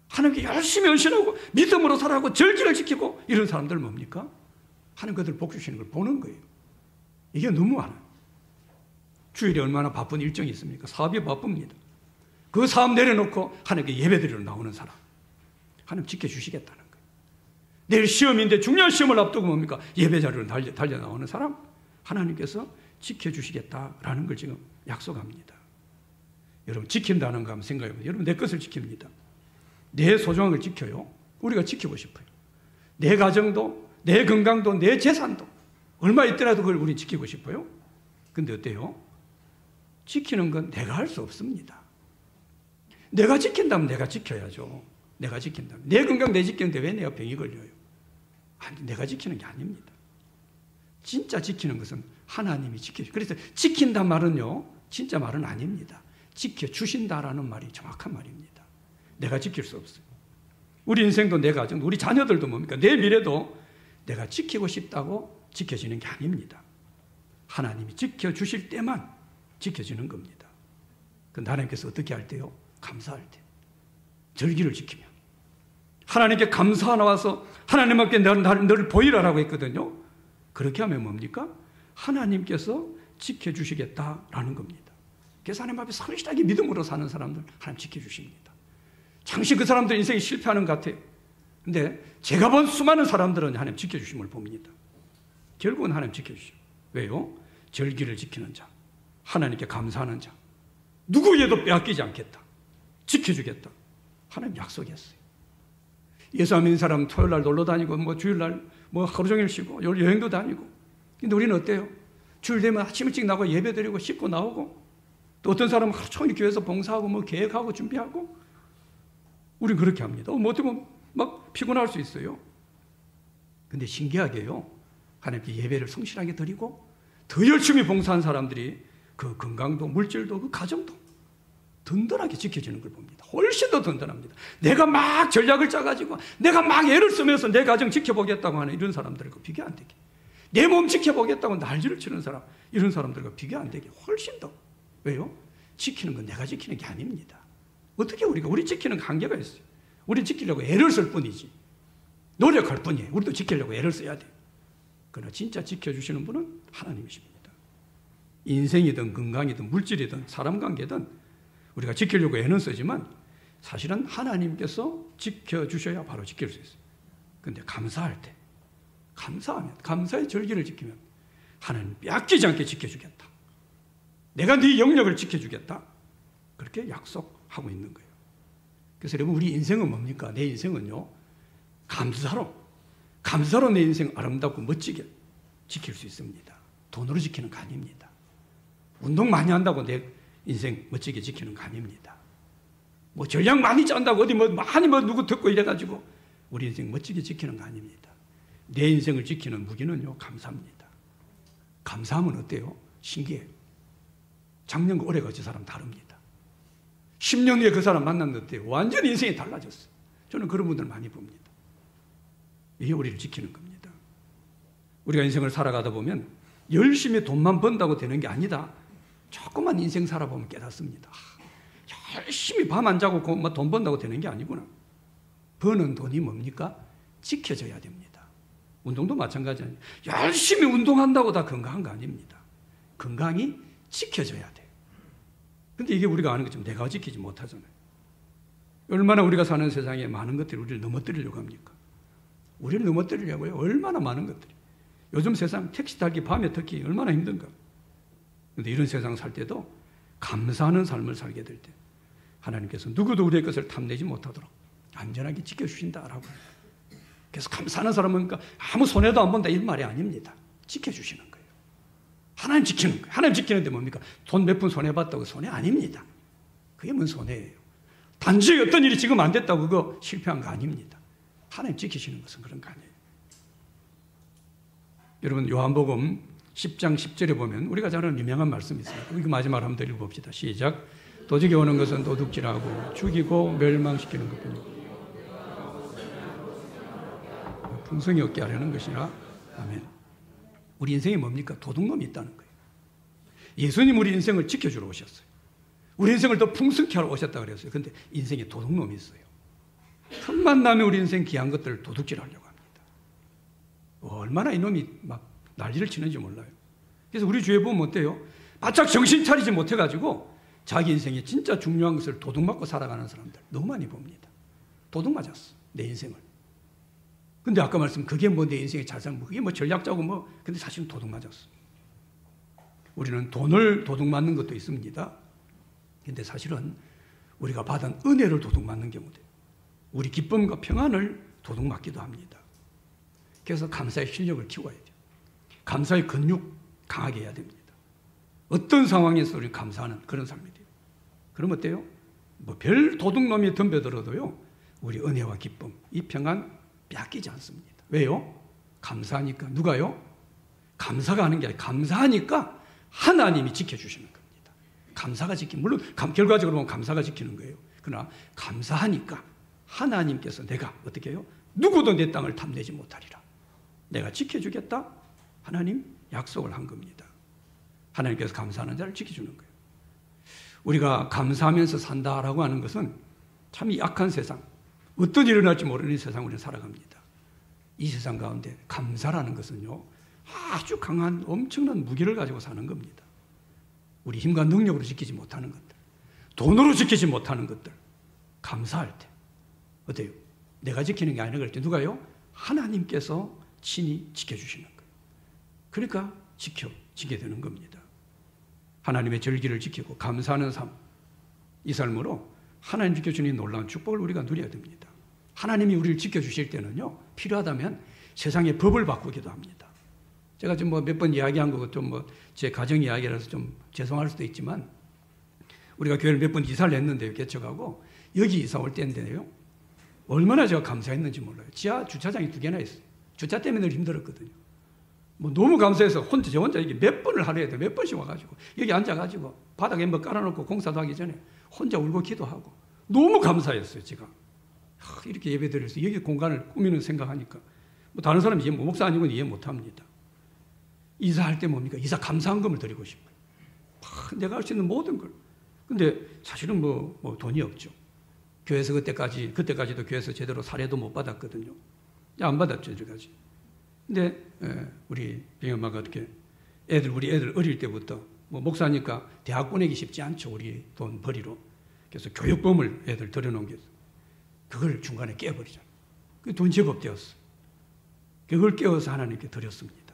하나님께 열심히 헌신하고 믿음으로 살아가고 절기를 지키고 이런 사람들 뭡니까? 하나님 그들 복 주시는 걸 보는 거예요. 이게 너무 많아요. 주일에 얼마나 바쁜 일정이 있습니까? 사업이 바쁩니다. 그 사업 내려놓고 하나님께 예배드리러 나오는 사람. 하나님 지켜주시겠다는 거예요. 내일 시험인데 중요한 시험을 앞두고 뭡니까? 예배 자리로 달려 나오는 사람. 하나님께서 지켜주시겠다라는 걸 지금 약속합니다. 여러분 지킨다는 거 한번 생각해보세요. 여러분 내 것을 지킵니다. 내 소중한 걸 지켜요. 우리가 지키고 싶어요. 내 가정도 내 건강도 내 재산도 얼마 있더라도 그걸 우리 지키고 싶어요. 근데 어때요? 지키는 건 내가 할 수 없습니다. 내가 지킨다면 내가 지켜야죠. 내가 지킨다면. 내 건강 내 지키는데 왜 내가 병이 걸려요? 아니, 내가 지키는 게 아닙니다. 진짜 지키는 것은 하나님이 지켜주죠. 그래서 지킨다 말은요, 진짜 말은 아닙니다. 지켜주신다라는 말이 정확한 말입니다. 내가 지킬 수 없어요. 우리 인생도 내 가정, 우리 자녀들도 뭡니까? 내 미래도 내가 지키고 싶다고 지켜지는 게 아닙니다. 하나님이 지켜주실 때만 지켜지는 겁니다. 그런데 하나님께서 어떻게 할 때요? 감사할 때. 절기를 지키면. 하나님께 감사 나와서 하나님 앞에 너를 보이라라고 했거든요. 그렇게 하면 뭡니까? 하나님께서 지켜주시겠다라는 겁니다. 그래서 하나님 앞에 성실하게 믿음으로 사는 사람들 하나님 지켜주십니다. 잠시 그 사람들 인생이 실패하는 것 같아요. 근데 제가 본 수많은 사람들은 하나님 지켜주심을 봅니다. 결국은 하나님 지켜주시죠. 왜요? 절기를 지키는 자, 하나님께 감사하는 자, 누구에도 빼앗기지 않겠다, 지켜주겠다. 하나님 약속했어요. 예수 안 믿는 사람은 토요일날 놀러 다니고 주일날 하루 종일 쉬고 여행도 다니고. 근데 우리는 어때요? 주일 되면 아침 일찍 나가고 예배 드리고 씻고 나오고 또 어떤 사람은 하루 종일 교회에서 봉사하고 계획하고 준비하고. 우린 그렇게 합니다. 어떻게 막 피곤할 수 있어요. 근데 신기하게요, 하나님께 예배를 성실하게 드리고 더 열심히 봉사한 사람들이 그 건강도 물질도 그 가정도 든든하게 지켜지는 걸 봅니다. 훨씬 더 든든합니다. 내가 막 전략을 짜가지고 내가 막 애를 쓰면서 내 가정 지켜보겠다고 하는 이런 사람들과 비교 안 되게, 내 몸 지켜보겠다고 난리를 치는 사람, 이런 사람들과 비교 안 되게 훨씬 더. 왜요? 지키는 건 내가 지키는 게 아닙니다. 어떻게 우리 지키는 한계가 있어요. 우리 지키려고 애를 쓸 뿐이지, 노력할 뿐이에요. 우리도 지키려고 애를 써야 돼요. 그러나 진짜 지켜주시는 분은 하나님이십니다. 인생이든 건강이든 물질이든 사람 관계든 우리가 지키려고 애는 쓰지만 사실은 하나님께서 지켜주셔야 바로 지킬 수 있어요. 그런데 감사할 때, 감사하면, 감사의 절기를 지키면 하나님 빼앗기지 않게 지켜주겠다, 내가 네 영역을 지켜주겠다, 그렇게 약속하고 있는 거예요. 그래서 여러분, 우리 인생은 뭡니까? 내 인생은요, 감사로 내 인생 아름답고 멋지게 지킬 수 있습니다. 돈으로 지키는 거 아닙니다. 운동 많이 한다고 내 인생 멋지게 지키는 거 아닙니다. 전략 많이 짠다고 어디 많이 누구 듣고 이래가지고 우리 인생 멋지게 지키는 거 아닙니다. 내 인생을 지키는 무기는요, 감사입니다. 감사하면 어때요? 신기해요. 작년과 올해가 저 사람 다릅니다. 10년 후에 그 사람 만났는데 어때요? 완전히 인생이 달라졌어요. 저는 그런 분들 많이 봅니다. 이게 우리를 지키는 겁니다. 우리가 인생을 살아가다 보면 열심히 돈만 번다고 되는 게 아니다. 조금만 인생 살아보면 깨닫습니다. 열심히 밤 안 자고 돈 번다고 되는 게 아니구나. 버는 돈이 뭡니까? 지켜져야 됩니다. 운동도 마찬가지 아니에요. 열심히 운동한다고 다 건강한 거 아닙니다. 건강이 지켜져야 돼요. 근데 이게 우리가 아는 것처럼 내가 지키지 못하잖아요. 얼마나 우리가 사는 세상에 많은 것들이 우리를 넘어뜨리려고 합니까? 우리를 넘어뜨리려고요. 얼마나 많은 것들이. 요즘 세상 택시 타기 밤에 특히 얼마나 힘든가. 그런데 이런 세상 살 때도 감사하는 삶을 살게 될 때 하나님께서 누구도 우리의 것을 탐내지 못하도록 안전하게 지켜주신다라고. 그래서 감사하는 사람은 아무 손해도 안 본다 이런 말이 아닙니다. 지켜주시는 거예요. 하나님 지키는 거예요. 하나님 지키는데 뭡니까? 돈 몇 푼 손해봤다고 손해 아닙니다. 그게 뭔 손해예요. 단지 어떤 일이 지금 안 됐다고 그거 실패한 거 아닙니다. 하나님 지키시는 것은 그런 거 아니에요. 여러분 요한복음 10장 10절에 보면 우리가 잘 아는 유명한 말씀이 있습니다. 이거 마지막으로 한번 더 읽어봅시다. 시작. 도적이 오는 것은 도둑질하고 죽이고 멸망시키는 것뿐이고 풍성이 없게 하려는 것이라. 아멘. 우리 인생이 뭡니까? 도둑놈이 있다는 거예요. 예수님 우리 인생을 지켜주러 오셨어요. 우리 인생을 더 풍성케 하러 오셨다 그랬어요. 그런데 인생에 도둑놈이 있어요. 틈만 나면 우리 인생 귀한 것들을 도둑질하려고 합니다. 얼마나 이놈이 막 난리를 치는지 몰라요. 그래서 우리 주위에 보면 어때요? 바짝 정신 차리지 못해가지고 자기 인생에 진짜 중요한 것을 도둑 맞고 살아가는 사람들 너무 많이 봅니다. 도둑 맞았어. 내 인생을. 근데 아까 말씀 그게 뭐 내 인생의 자산, 그게 뭐 전략자고 뭐, 근데 사실은 도둑 맞았어. 우리는 돈을 도둑 맞는 것도 있습니다. 근데 사실은 우리가 받은 은혜를 도둑 맞는 경우도 있어요. 우리 기쁨과 평안을 도둑 맞기도 합니다. 그래서 감사의 실력을 키워야 돼요. 감사의 근육 강하게 해야 됩니다. 어떤 상황에서 우리 감사하는 그런 삶이 돼요. 그럼 어때요? 뭐 별 도둑놈이 덤벼들어도요, 우리 은혜와 기쁨, 이 평안 빼앗기지 않습니다. 왜요? 감사하니까. 누가요? 감사가 하는 게 아니라 감사하니까 하나님이 지켜주시는 겁니다. 감사가 지키는, 물론 결과적으로 보면 감사가 지키는 거예요. 그러나 감사하니까 하나님께서 내가 어떻게 해요? 누구도 내 땅을 탐내지 못하리라. 내가 지켜주겠다. 하나님 약속을 한 겁니다. 하나님께서 감사하는 자를 지켜주는 거예요. 우리가 감사하면서 산다라고 하는 것은 참 약한 세상, 어떤 일이 일어날지 모르는 세상 우리는 살아갑니다. 이 세상 가운데 감사라는 것은요, 아주 강한 엄청난 무기를 가지고 사는 겁니다. 우리 힘과 능력으로 지키지 못하는 것들, 돈으로 지키지 못하는 것들, 감사할 때 어때요? 내가 지키는 게 아니라 그럴 때 누가요? 하나님께서 친히 지켜주시는 거예요. 그러니까 지게 되는 겁니다. 하나님의 절기를 지키고 감사하는 삶, 이 삶으로 하나님 지켜주는 놀라운 축복을 우리가 누려야 됩니다. 하나님이 우리를 지켜주실 때는요, 필요하다면 세상의 법을 바꾸기도 합니다. 제가 지금 몇 번 이야기한 거 좀 제 가정 이야기라서 좀 죄송할 수도 있지만, 우리가 교회를 몇 번 이사를 했는데요, 개척하고 여기 이사 올 때인데요, 얼마나 제가 감사했는지 몰라요. 지하 주차장이 2개나 있어요. 주차 때문에 늘 힘들었거든요. 너무 감사해서 저 혼자 이게 몇 번을 하루에 몇 번씩 와가지고 여기 앉아가지고 바닥에 깔아놓고 공사도 하기 전에 혼자 울고 기도하고 너무 감사했어요, 제가. 이렇게 예배 드려서 여기 공간을 꾸미는 생각하니까 다른 사람이 이해, 목사 아니고는 이해 못합니다. 이사할 때 뭡니까? 이사 감사한금을 드리고 싶어요. 내가 할 수 있는 모든 걸. 근데 사실은 돈이 없죠. 교회에서 그때까지도 교회에서 제대로 사례도 못 받았거든요. 안 받았죠, 여기까지. 근데 우리 병엄마가 어떻게 우리 애들 어릴 때부터 목사니까 대학 보내기 쉽지 않죠, 우리 돈 벌이로. 그래서 교육범을 애들 들여놓은 게 있어요. 그걸 중간에 깨버리잖아요. 그게 돈 제법 되었어요. 그걸 깨워서 하나님께 드렸습니다.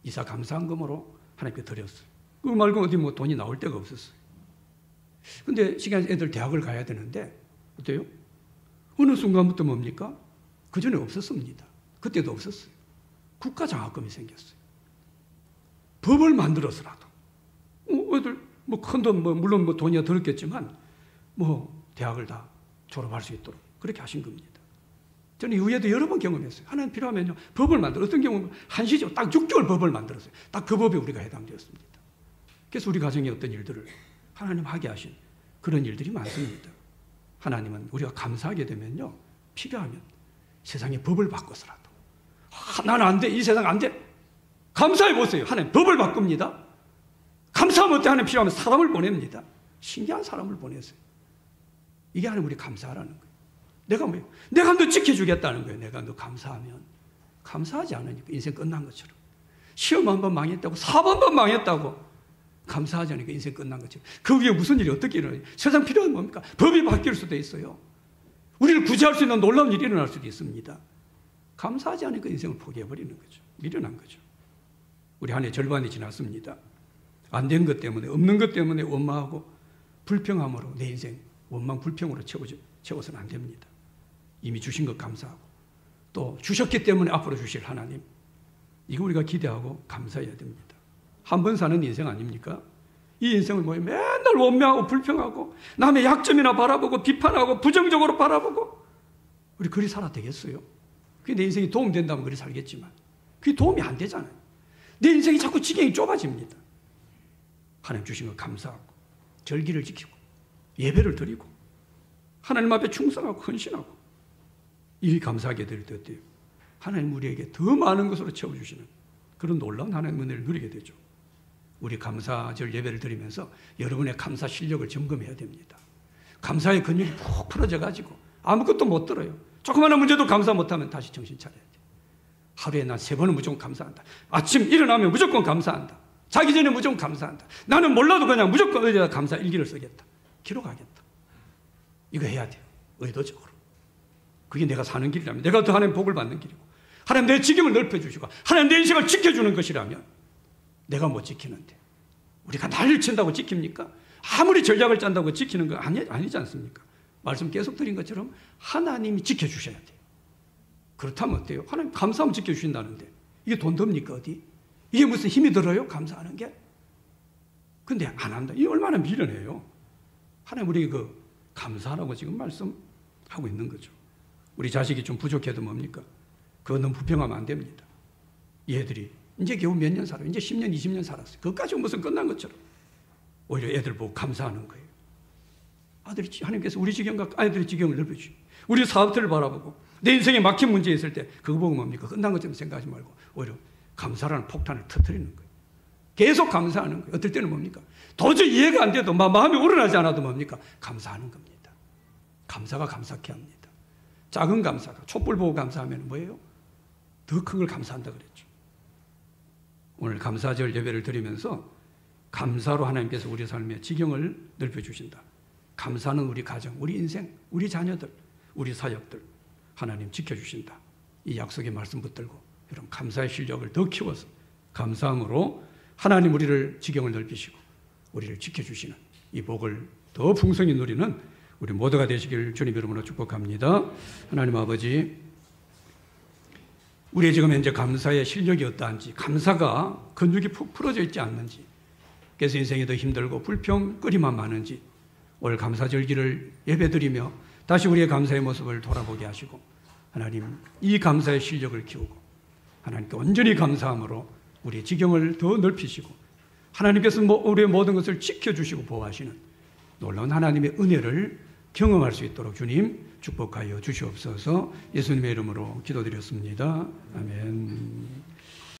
이사 감사한금으로 하나님께 드렸어요. 그거 말고 어디 돈이 나올 데가 없었어요. 근데 시간에 애들 대학을 가야 되는데 어때요? 어느 순간부터 뭡니까? 그 전에 없었습니다. 그때도 없었어요. 국가장학금이 생겼어요. 법을 만들어서라도 애들 큰 돈, 물론 돈이 들었겠지만 대학을 다 졸업할 수 있도록 그렇게 하신 겁니다. 저는 이후에도 여러 번 경험했어요. 하나님 필요하면요, 법을 만들어. 어떤 경우는 한시죠. 딱 6개월 법을 만들었어요. 딱 그 법에 우리가 해당되었습니다. 그래서 우리 가정에 어떤 일들을 하나님 하게 하신 그런 일들이 많습니다. 하나님은 우리가 감사하게 되면요, 필요하면 세상의 법을 바꿔서라도 나는 안 돼, 이 세상 안 돼, 감사해 보세요. 하나님 법을 바꿉니다. 감사하면 어때? 하나님 필요하면 사람을 보냅니다. 신기한 사람을 보냈어요. 이게 하나님 우리 감사하라는 거예요. 내가 너 지켜주겠다는 거예요. 내가 너 감사하면. 감사하지 않으니까 인생 끝난 것처럼. 시험 한 번 망했다고, 4번만 망했다고. 감사하지 않으니까 인생 끝난 것처럼. 그 위에 무슨 일이 어떻게 일어나요? 세상 필요한 뭡니까? 법이 바뀔 수도 있어요. 우리를 구제할 수 있는 놀라운 일이 일어날 수도 있습니다. 감사하지 않으니까 인생을 포기해버리는 거죠. 미련한 거죠. 우리 한 해 절반이 지났습니다. 안 된 것 때문에, 없는 것 때문에 원망하고 불평함으로 내 인생 원망 불평으로 채워서는 안 됩니다. 이미 주신 것 감사하고 또 주셨기 때문에 앞으로 주실 하나님, 이거 우리가 기대하고 감사해야 됩니다. 한 번 사는 인생 아닙니까? 이 인생을 맨날 원망하고 불평하고 남의 약점이나 바라보고 비판하고 부정적으로 바라보고 우리 그리 살아 되겠어요? 그게 내 인생이 도움된다면 그리 살겠지만 그게 도움이 안 되잖아요. 내 인생이 자꾸 지경이 좁아집니다. 하나님 주신 거 감사하고 절기를 지키고 예배를 드리고 하나님 앞에 충성하고 헌신하고 이 감사하게 될 때 어때요? 하나님 우리에게 더 많은 것으로 채워주시는 그런 놀라운 하나님의 은혜를 누리게 되죠. 우리 감사절 예배를 드리면서 여러분의 감사 실력을 점검해야 됩니다. 감사의 근육이 푹 풀어져가지고 아무것도 못 들어요. 조그마한 문제도 감사 못하면 다시 정신 차려야 돼. 하루에 난 3번은 무조건 감사한다. 아침 일어나면 무조건 감사한다. 자기 전에 무조건 감사한다. 나는 몰라도 그냥 무조건 어디다 감사 일기를 쓰겠다. 기록하겠다. 이거 해야 돼요. 의도적으로. 그게 내가 사는 길이라면, 내가 더 하나님 복을 받는 길이고, 하나님 내 지경을 넓혀주시고 하나님 내 인생을 지켜주는 것이라면 내가 못 지키는데 우리가 난리를 친다고 지킵니까? 아무리 전략을 짠다고 지키는 거 아니지 않습니까? 말씀 계속 드린 것처럼 하나님이 지켜주셔야 돼요. 그렇다면 어때요? 하나님 감사하면 지켜주신다는데 이게 돈 듭니까 어디? 이게 무슨 힘이 들어요? 감사하는 게? 근데 안 한다. 이게 얼마나 미련해요. 하나님 우리에게 그 감사하라고 지금 말씀하고 있는 거죠. 우리 자식이 좀 부족해도 뭡니까? 그거 너무 불평하면 안 됩니다. 얘들이 이제 겨우 몇 년 살아요. 이제 10년, 20년 살았어요. 그것까지 무슨 끝난 것처럼. 오히려 애들 보고 감사하는 거예요. 하나님께서 우리 지경과 아이들의 지경을 넓혀주시고 우리 사업들을 바라보고 내 인생에 막힌 문제 있을 때 그거 보고 뭡니까? 끝난 것처럼 생각하지 말고 오히려 감사라는 폭탄을 터뜨리는 거예요. 계속 감사하는 거예요. 어떨 때는 뭡니까? 도저히 이해가 안 돼도 마음이 우러나지 않아도 뭡니까? 감사하는 겁니다. 감사가 감사케 합니다. 작은 감사가 촛불 보고 감사하면 뭐예요? 더 큰 걸 감사한다 그랬죠. 오늘 감사절 예배를 드리면서 감사로 하나님께서 우리 삶의 지경을 넓혀주신다. 감사는 우리 가정, 우리 인생, 우리 자녀들, 우리 사역들 하나님 지켜주신다. 이 약속의 말씀 붙들고 여러분 감사의 실력을 더 키워서 감사함으로 하나님 우리를 지경을 넓히시고 우리를 지켜주시는 이 복을 더 풍성히 누리는 우리 모두가 되시길 주님 이름으로 축복합니다. 하나님 아버지, 우리의 지금 현재 감사의 실력이 어떠한지, 감사가 근육이 푹 풀어져 있지 않는지, 그래서 인생이 더 힘들고 불평거리만 많은지 올 감사절기를 예배드리며 다시 우리의 감사의 모습을 돌아보게 하시고 하나님 이 감사의 실력을 키우고 하나님께 온전히 감사함으로 우리의 지경을 더 넓히시고 하나님께서 우리의 모든 것을 지켜주시고 보호하시는 놀라운 하나님의 은혜를 경험할 수 있도록 주님 축복하여 주시옵소서. 예수님의 이름으로 기도드렸습니다. 아멘.